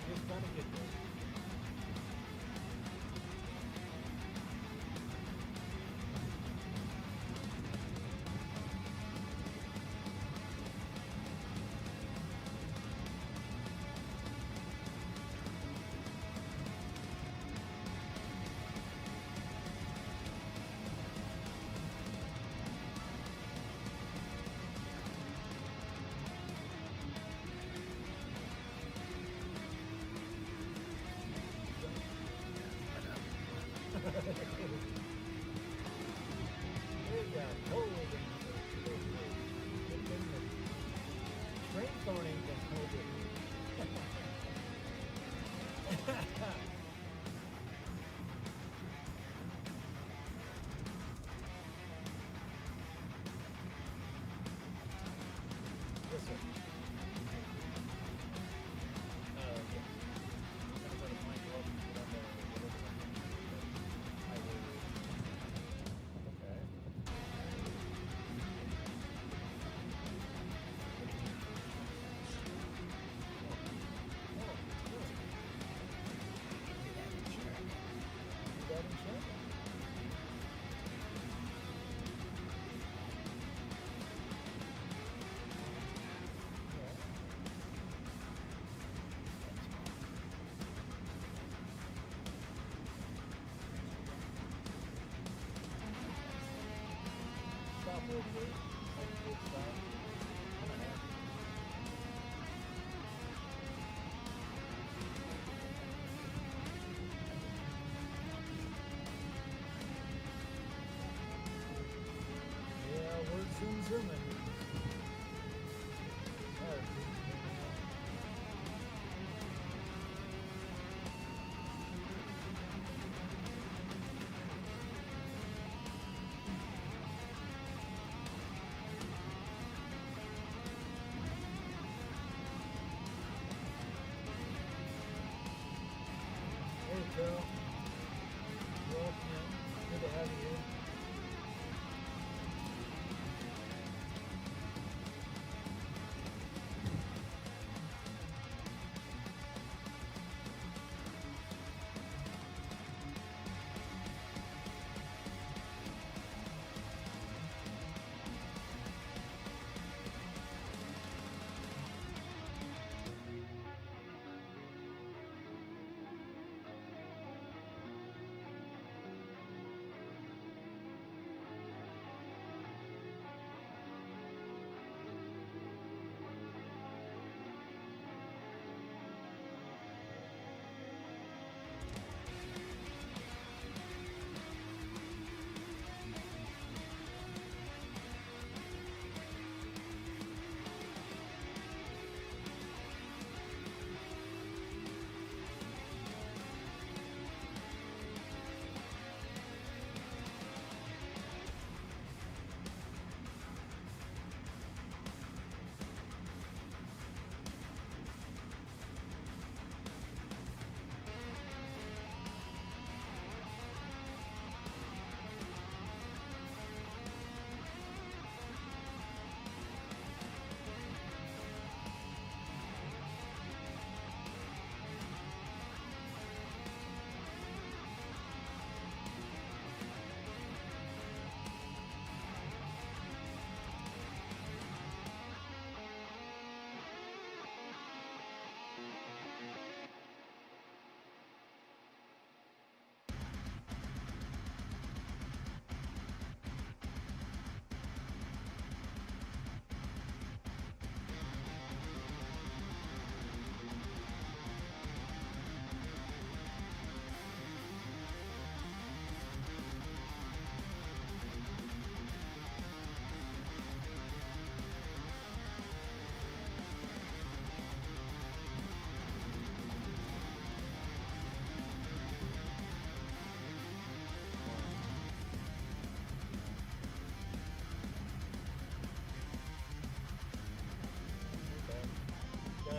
Just trying to get there. Rainstone ain't gonna hold it. Yes, sir. Yeah. I'm gonna find you up and put on the whatever.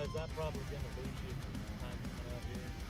does, I'm probably gonna lose you time coming out here.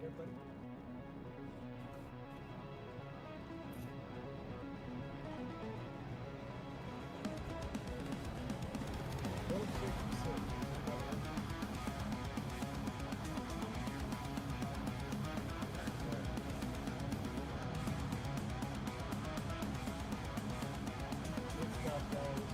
there, buddy? Road 66. Good stuff, guys.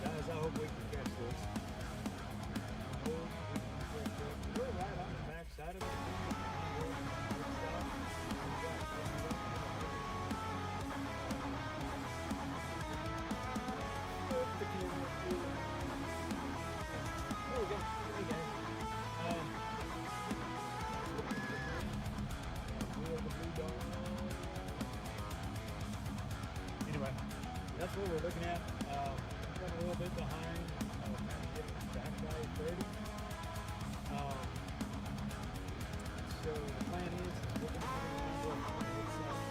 Guys, I hope we can catch this. I hope we can catch this. We're right on the back side of it. There we go. Hey guys. Wheel the blue dog. Anyway, that's what we're looking at. Got a little bit behind, trying to get back by 30. So the plan is we're going to go on the side.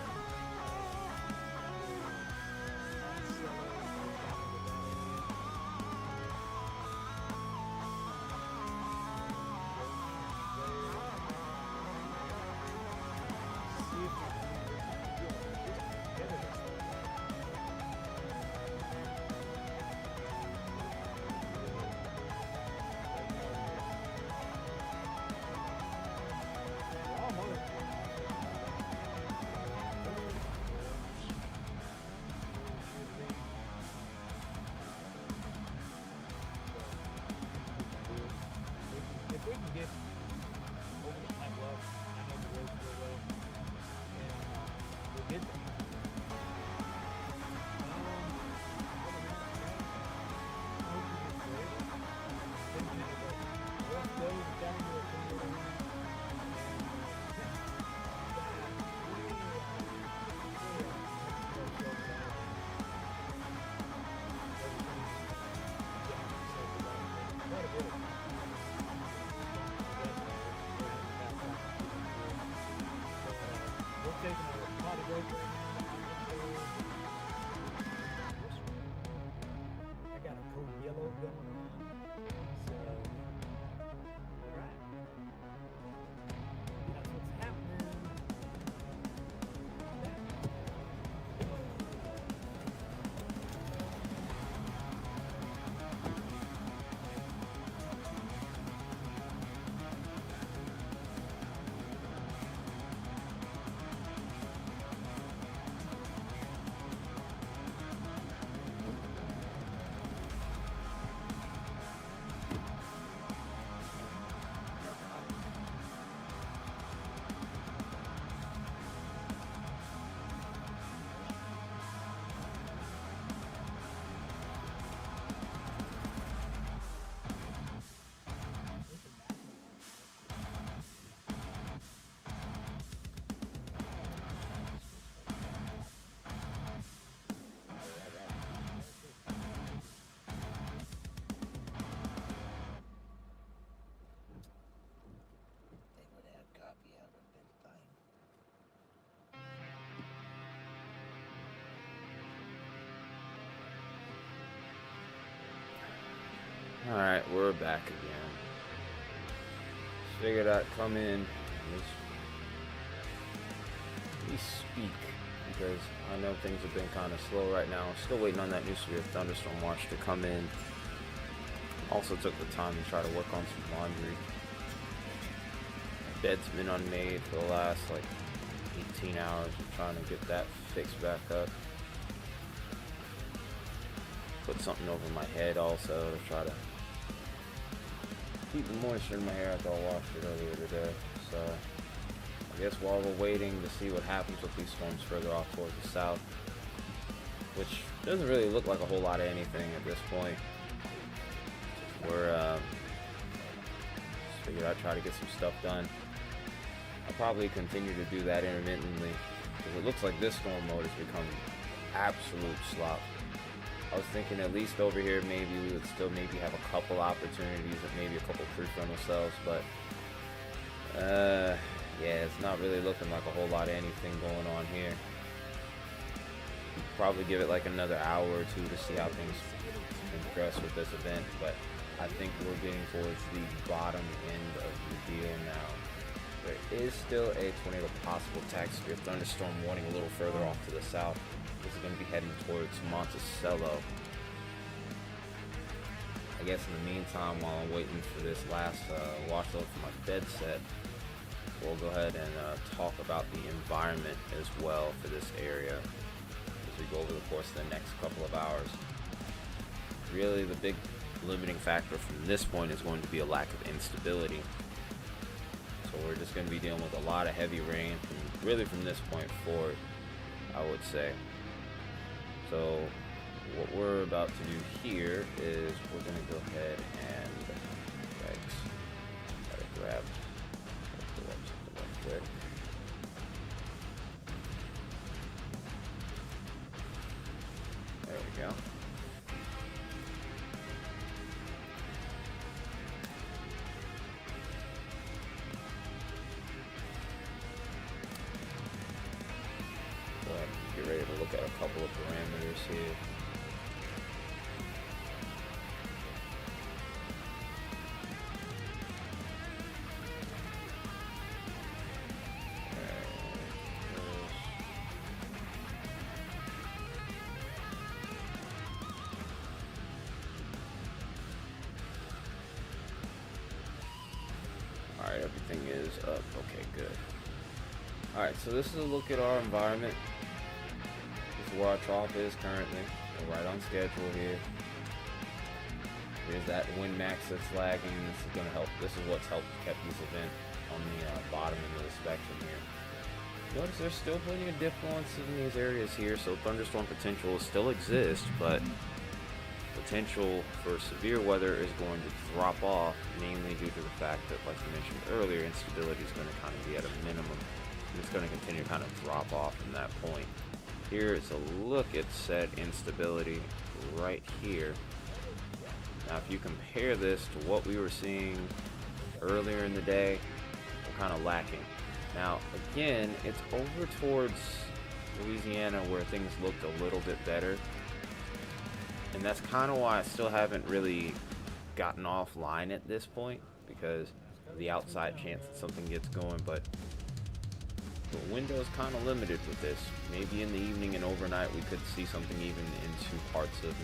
See if we can get together this way. If we can get over the high bluff, I know the roads real well, and we'll get there. I hope we get great. Thinking of the rough goes down to a pretty little one. Quite a bit. We're taking a pot of rope right now. I got a cool yellow going on. So, alright. That's what's happening. They would have copy of it been fine. Alright, we're back again. Figured I'd come in and at least speak, because I know things have been kind of slow right now. Still waiting on that new severe thunderstorm watch to come in. Also took the time to try to work on some laundry. Bed's been unmade for the last like 18 hours. I'm trying to get that fixed back up. Put something over my head also to try to keep the moisture in my hair after I washed it earlier today. So I guess while we're waiting to see what happens with these storms further off towards the south, which doesn't really look like a whole lot of anything at this point. We're just figured I'd try to get some stuff done. I'll probably continue to do that intermittently, because it looks like this storm mode has become absolute slop. I was thinking at least over here maybe we would still maybe have a couple opportunities of maybe a couple pre-frontal cells, but yeah, it's not really looking like a whole lot of anything going on here. Probably give it like another hour or two to see how things progress with this event, but I think we're getting towards the bottom end of the deal now. There is still a tornado possible attack severe thunderstorm warning a little further off to the south. This is going to be heading towards Monticello. I guess in the meantime, while I'm waiting for this last wash load for my bed set, we'll go ahead and talk about the environment as well for this area as we go over the course of the next couple of hours. Really, the big limiting factor from this point is going to be a lack of instability. So we're just going to be dealing with a lot of heavy rain from this point forward, I would say. So what we're about to do here is we're going to go ahead and gotta grab pull up something real quick. There we go. Go ahead and get ready to look at a couple of parameters here. Alright, everything is up. Okay, good. Alright, so this is a look at our environment. This is where our trough is currently. We're right on schedule here. Here's that wind max that's lagging. This is going to help. This is what's helped kept this event on the bottom end of the spectrum here. Notice there's still plenty of diffluence in these areas here, so thunderstorm potential still exists, but potential for severe weather is going to drop off, mainly due to the fact that, like you mentioned earlier, instability is going to kind of be at a minimum. And it's going to continue to kind of drop off from that point. Here is a look at said instability right here. Now, if you compare this to what we were seeing earlier in the day, we're kind of lacking. Now, again, it's over towards Louisiana where things looked a little bit better. And that's kind of why I still haven't really gotten offline at this point, because of the outside chance that something gets going, but the window is kind of limited with this. Maybe in the evening and overnight we could see something even into parts of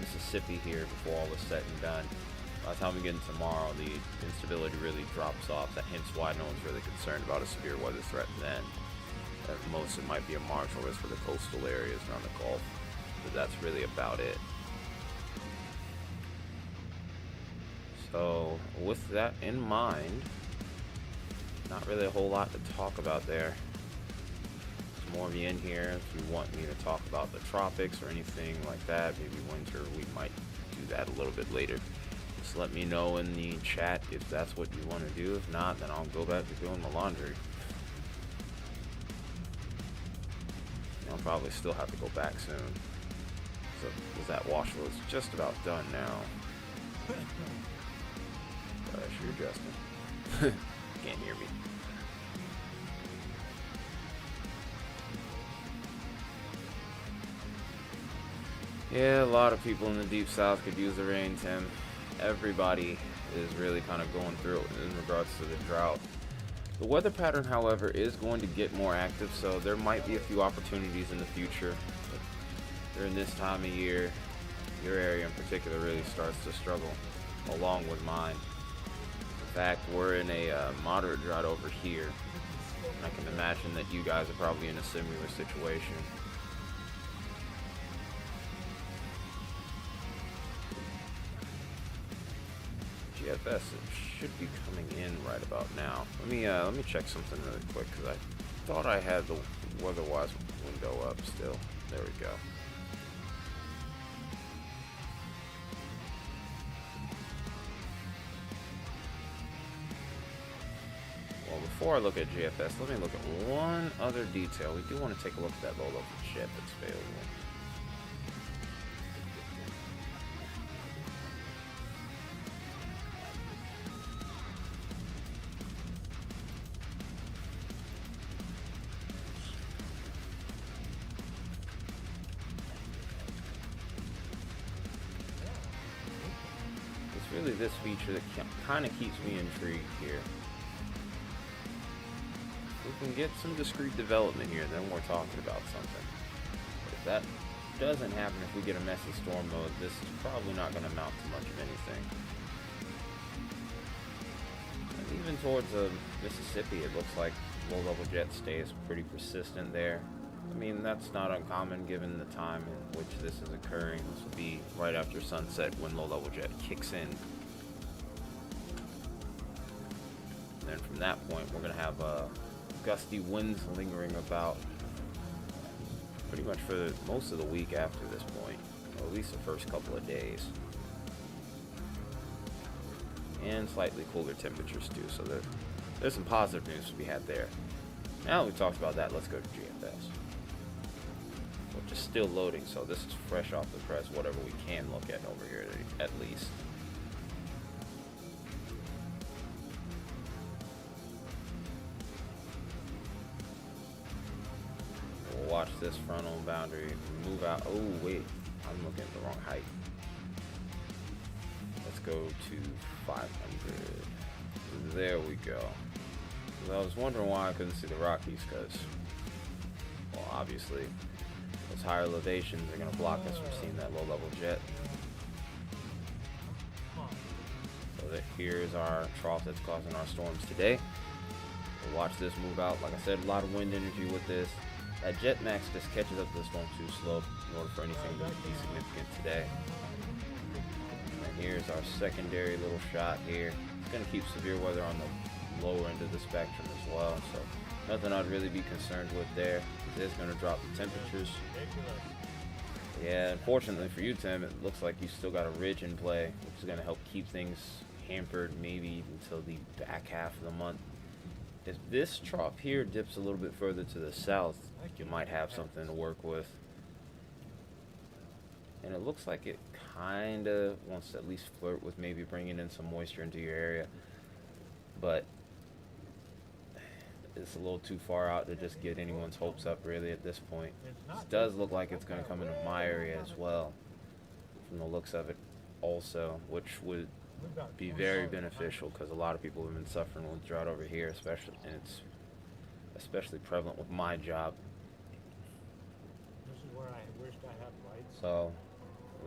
Mississippi here before all is said and done. By the time we get into tomorrow, the instability really drops off. That hence why no one's really concerned about a severe weather threat then. At most, it might be a marginal risk for the coastal areas around the Gulf. But that's really about it. So with that in mind, not really a whole lot to talk about there. There's more of you in here if you want me to talk about the tropics or anything like that. Maybe winter, we might do that a little bit later. Just let me know in the chat if that's what you want to do. If not, then I'll go back to doing my laundry. I'll probably still have to go back soon. So, because that wash load is just about done now. Gosh, you're Justin. Can't hear me. Yeah, a lot of people in the deep south could use the rain, Tim. Everybody is really kind of going through it in regards to the drought. The weather pattern, however, is going to get more active, so there might be a few opportunities in the future. But during this time of year, your area in particular really starts to struggle, along with mine. In fact, we're in a moderate drought over here. I can imagine that you guys are probably in a similar situation. GFS, it should be coming in right about now. Let me check something really quick, because I thought I had the weather-wise window up still. There we go. Well, before I look at GFS, let me look at one other detail. We do want to take a look at that low-level jet that's available. It's really this feature that kind of keeps me intrigued here. We can get some discrete development here, then we're talking about something. But if that doesn't happen, if we get a messy storm mode, this is probably not going to amount to much of anything. And even towards Mississippi, it looks like low-level jet stays pretty persistent there. I mean, that's not uncommon given the time in which this is occurring. This will be right after sunset when low-level jet kicks in. And then from that point, we're going to have gusty winds lingering about pretty much for most of the week after this point, or at least the first couple of days. And slightly cooler temperatures too, so there's some positive news to be had there. Now we've talked about that, let's go to GFS. Which is still loading, so this is fresh off the press, whatever we can look at over here at least. Watch this frontal boundary move out. Oh wait, I'm looking at the wrong height. Let's go to 500. There we go. I was wondering why I couldn't see the Rockies, because, well, obviously those higher elevations are going to block us from seeing that low-level jet. So that here's our trough that's causing our storms today. We'll watch this move out. Like I said, a lot of wind energy with this. That jet max just catches up to the storm too slow in order for anything to be significant today. And here's our secondary little shot here. It's going to keep severe weather on the lower end of the spectrum as well, so nothing I'd really be concerned with there. It is going to drop the temperatures. Yeah, unfortunately for you, Tim, it looks like you still got a ridge in play, which is going to help keep things hampered maybe until the back half of the month. If this trough here dips a little bit further to the south, you might have something to work with. And it looks like it kind of wants to at least flirt with maybe bringing in some moisture into your area. But it's a little too far out to just get anyone's hopes up really at this point. This does look like it's going to come into my area as well, from the looks of it also, which would be very beneficial because a lot of people have been suffering with drought over here, especially, and it's especially prevalent with my job. This is where I wished I had lights. So,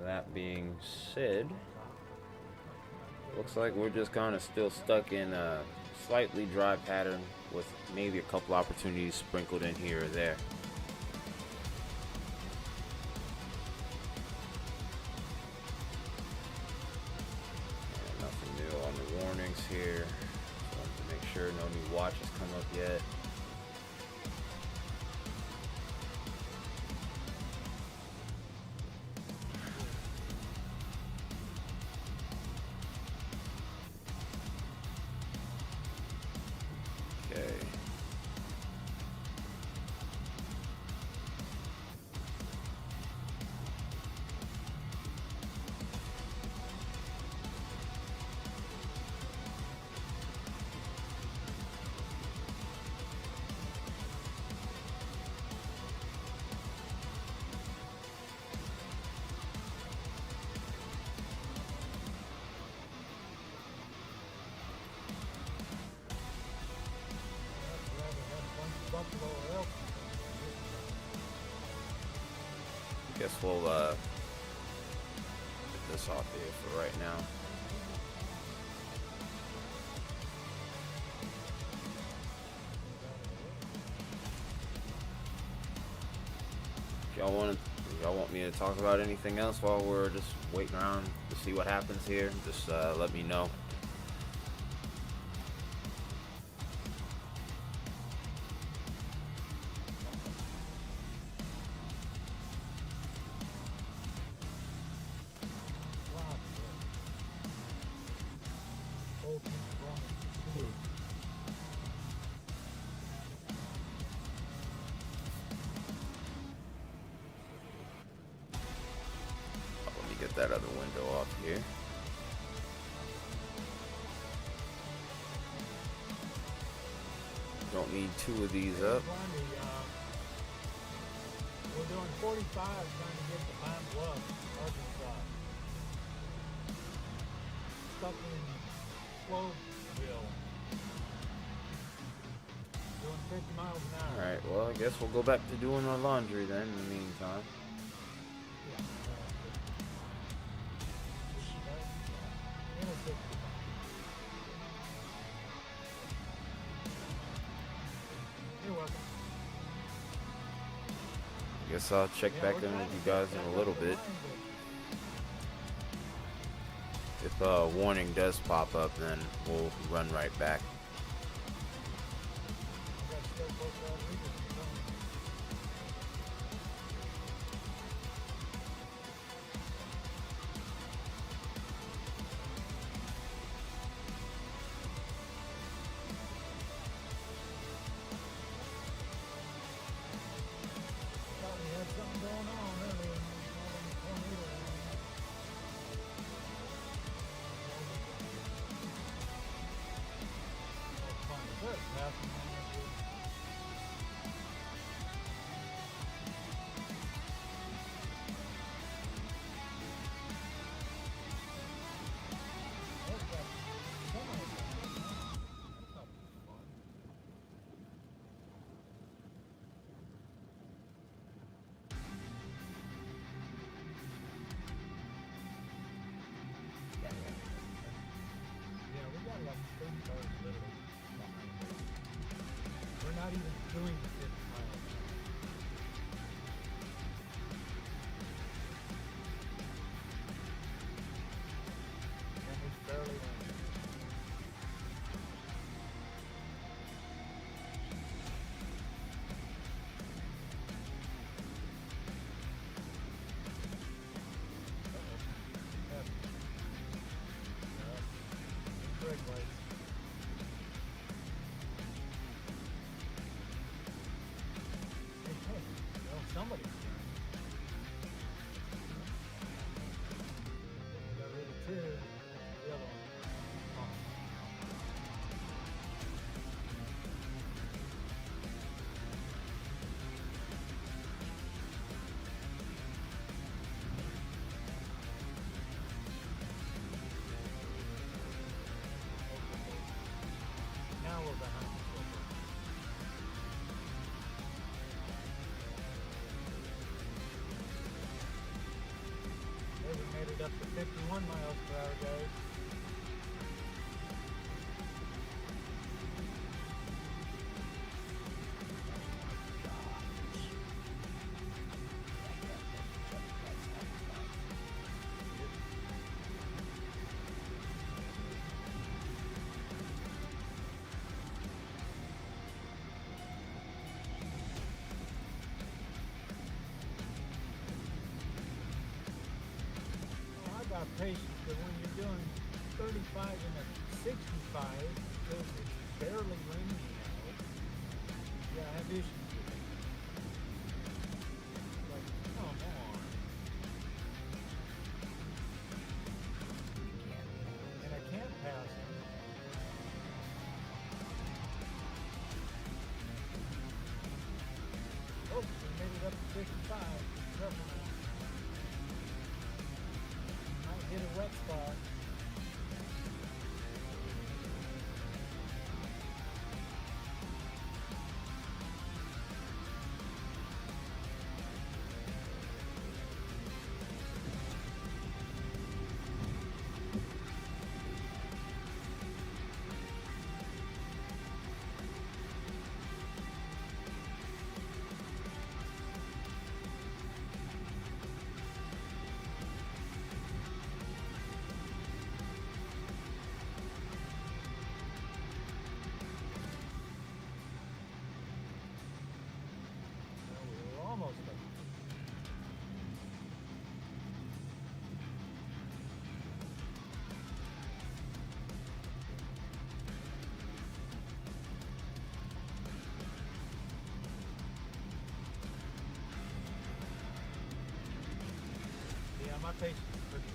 that being said, looks like we're just kind of still stuck in a slightly dry pattern with maybe a couple opportunities sprinkled in here or there. And nothing new on the warnings here. Just wanted to make sure no new watches come up yet. Guess we'll get this off here for right now. Y'all want me to talk about anything else while we're just waiting around to see what happens here? Just let me know. get that other window off here. Don't need two of these up. We're doing 45 trying to get to Pine Bluff, Arkansas. Stuck in Sloveville. Doing 50 miles an hour. Alright, well, I guess we'll go back to doing our laundry then in the meantime. You're welcome. Guess I'll check back in with you guys in a little bit. If a warning does pop up, then we'll run right back. We're not even doing the 50 miles. And it's barely on. Brake lights. Well, somebody's trying. Got rid of two. The other one. Oh. Now we're behind. We made it up to 51 miles per hour, guys. Got patience, but when you're doing 35 and a 65, because it's barely raining out, yeah, I have issues with it. Like, come on. And I can't pass him. Oh, we made it up to 55. Careful now. Hit a wet spot. Almost there. Yeah, my patience is pretty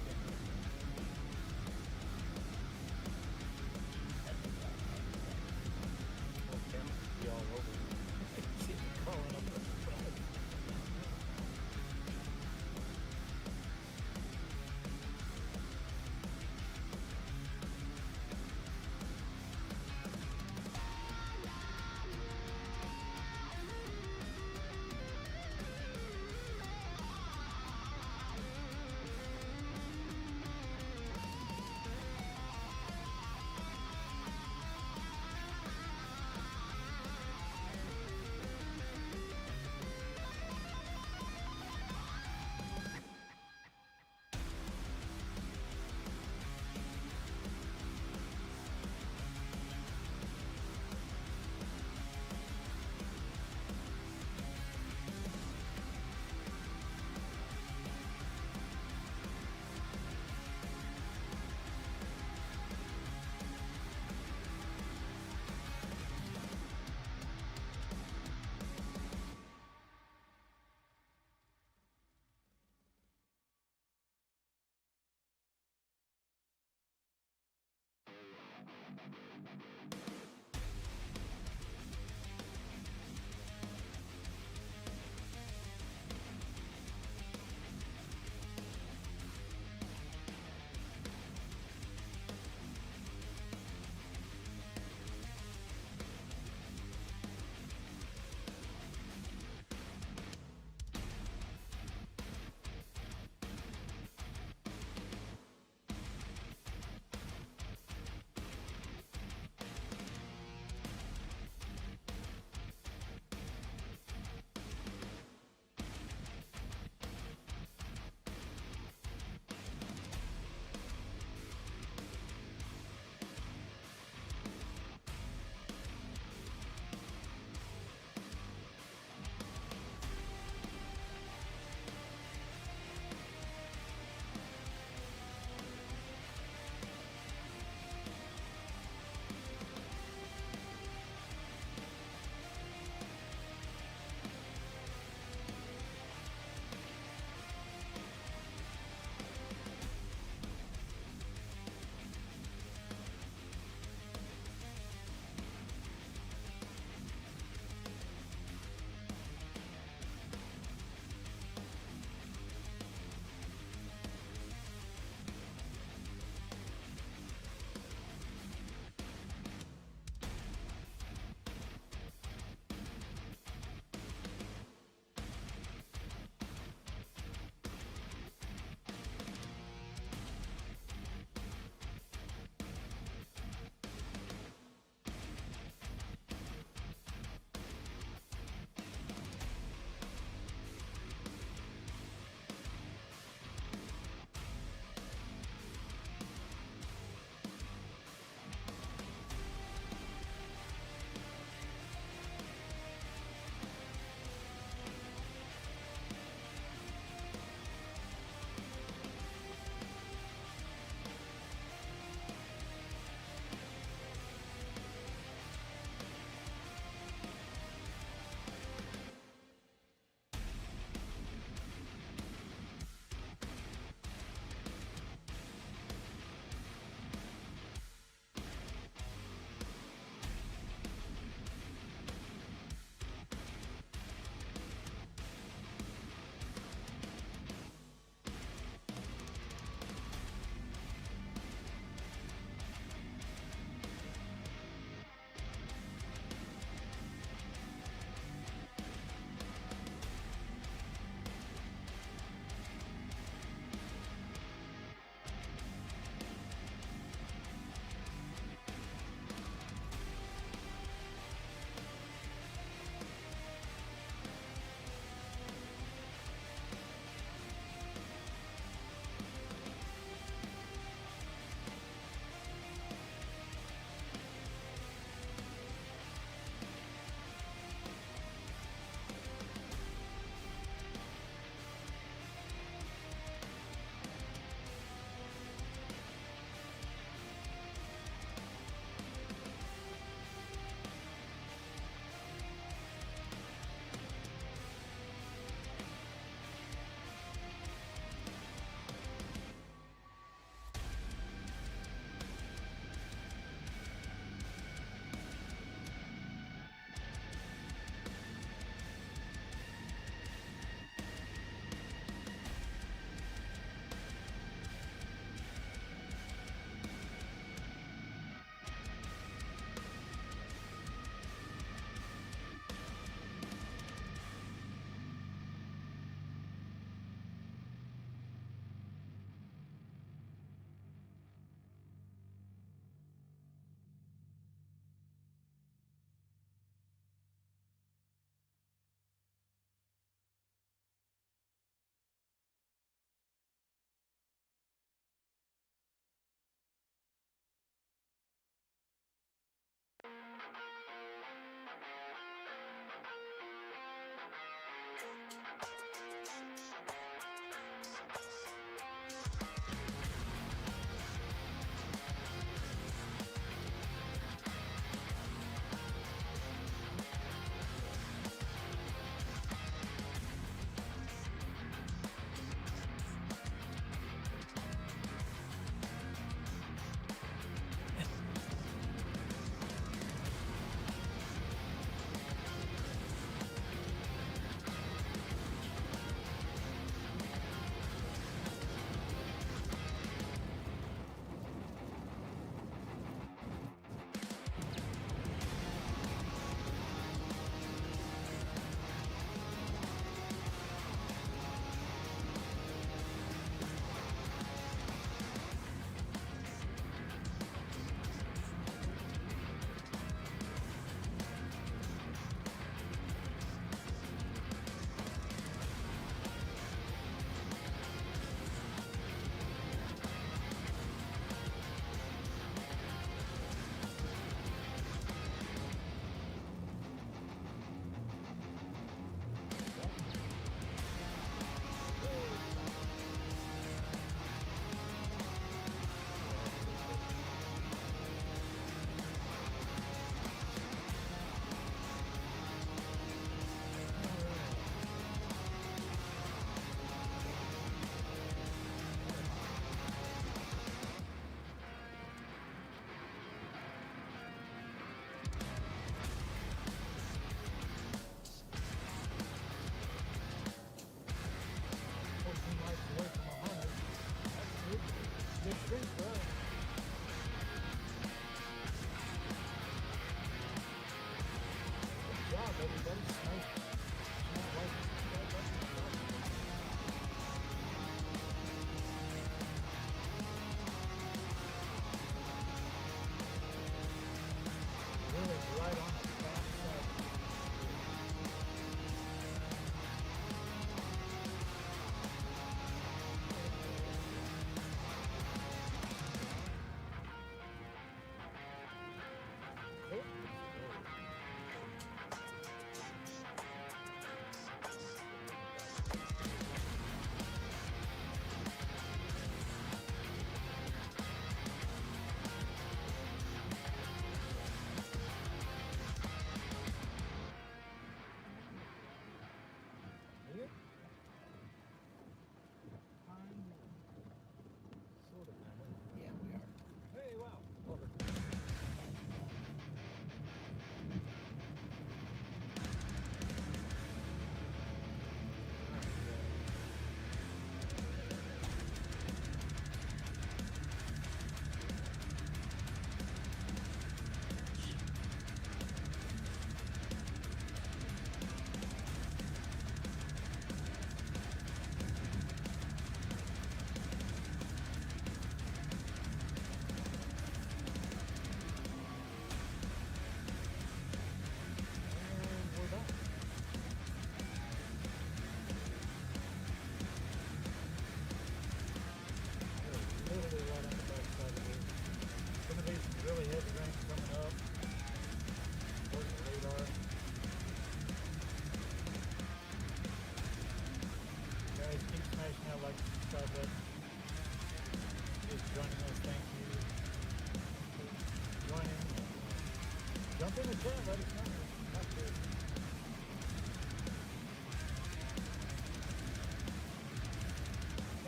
can, let us know. Talk to us.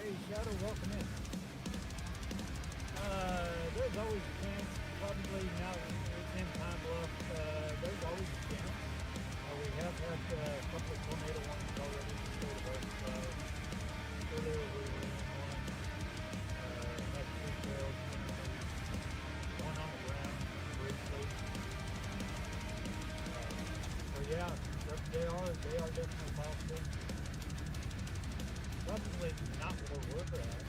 Hey, Shadow, welcome in. There's always a chance, probably now it's in Pine Bluff, there's always a chance. We have had a couple of tornado warnings already in the state of Arkansas. Earlier we were in one, had two trails, one on the ground briefly. So yeah, they are definitely possible. Probably not where we're at.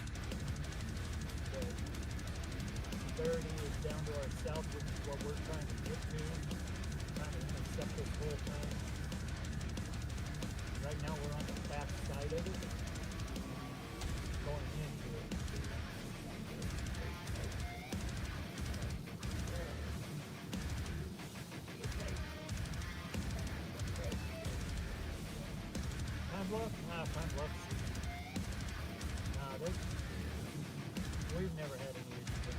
The severity is down to our south, which is what we're trying to get to. Trying to intercept this whole thing. Right now we're on the back side of it. Going into it. Pine Bluff? Pine Bluff. We've never had any issues with it.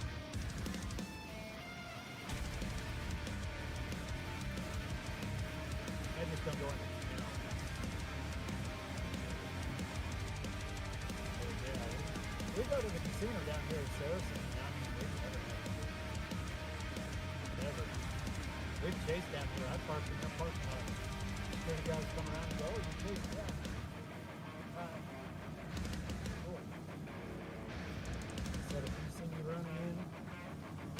I just don't go in it, you know. But yeah, we go to the casino down here at Saracen. I mean, we've never had any issues. Never. We've chased down here. I parked in the parking lot. The guys come around and go, oh, you chased down. Cool. Said if you see me running in,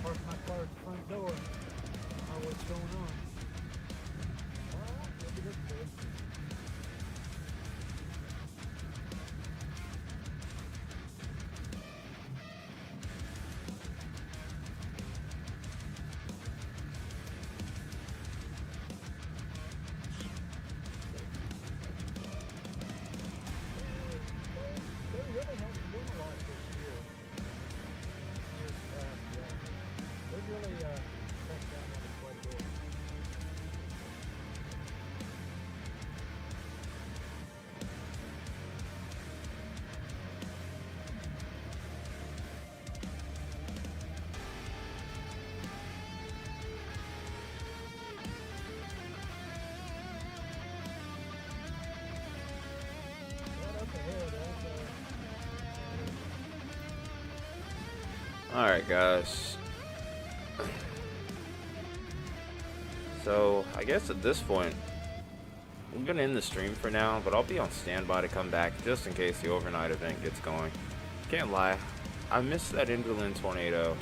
park my car at the front door, know what's going on. Alright, you'll be good, kid. They really haven't done a lot this year. Years past, yeah. They've really cracked down on it quite a bit. Right up ahead, Alright, guys. So, I guess at this point, I'm gonna end the stream for now, but I'll be on standby to come back just in case the overnight event gets going. Can't lie, I missed that Inverland tornado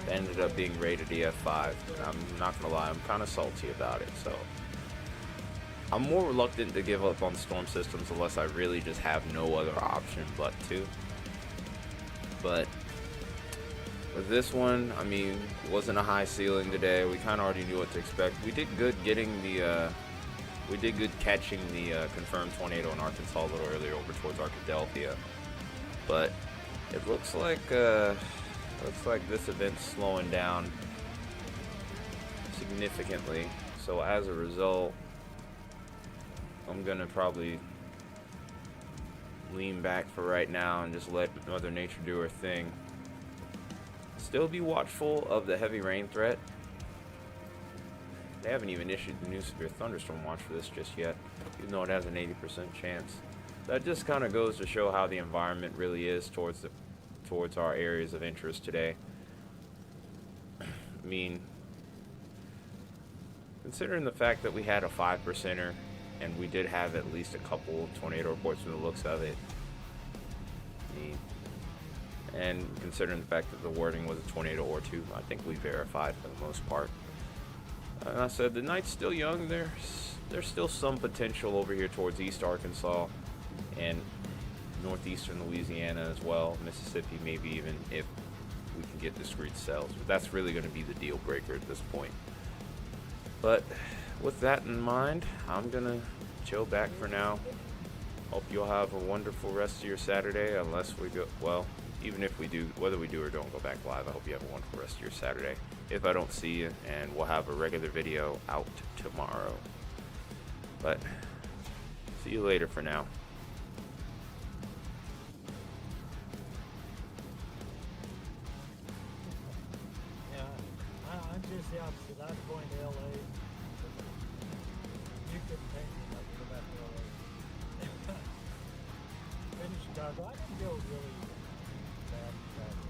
that ended up being rated EF5, and I'm not gonna lie, I'm kind of salty about it, so I'm more reluctant to give up on storm systems unless I really just have no other option but to. But with this one, I mean, it wasn't a high ceiling today. We kind of already knew what to expect. We did good getting the, we did good catching the confirmed tornado in Arkansas a little earlier over towards Arkadelphia. But it looks like this event's slowing down significantly. So as a result, I'm gonna probably lean back for right now and just let Mother Nature do her thing. Still be watchful of the heavy rain threat. They haven't even issued the new severe thunderstorm watch for this just yet, even though it has an 80% chance. That just kind of goes to show how the environment really is towards our areas of interest today. I mean, considering the fact that we had a 5%er and we did have at least a couple tornado reports from the looks of it, I mean, and considering the fact that the wording was a tornado or two, I think we verified for the most part. And I said the night's still young. There's still some potential over here towards East Arkansas and northeastern Louisiana as well, Mississippi maybe, even if we can get discrete cells. But that's really going to be the deal breaker at this point. But with that in mind, I'm gonna chill back for now. Hope you'll have a wonderful rest of your Saturday, unless we go, well, even if we do, whether we do or don't go back live, I hope you have a wonderful rest of your Saturday. If I don't see you, and we'll have a regular video out tomorrow. But see you later for now. Yeah, I'm just the opposite. I'm going to LA. couldn't paint me like go back to LA. Been to Chicago. I didn't feel really bad in Chicago.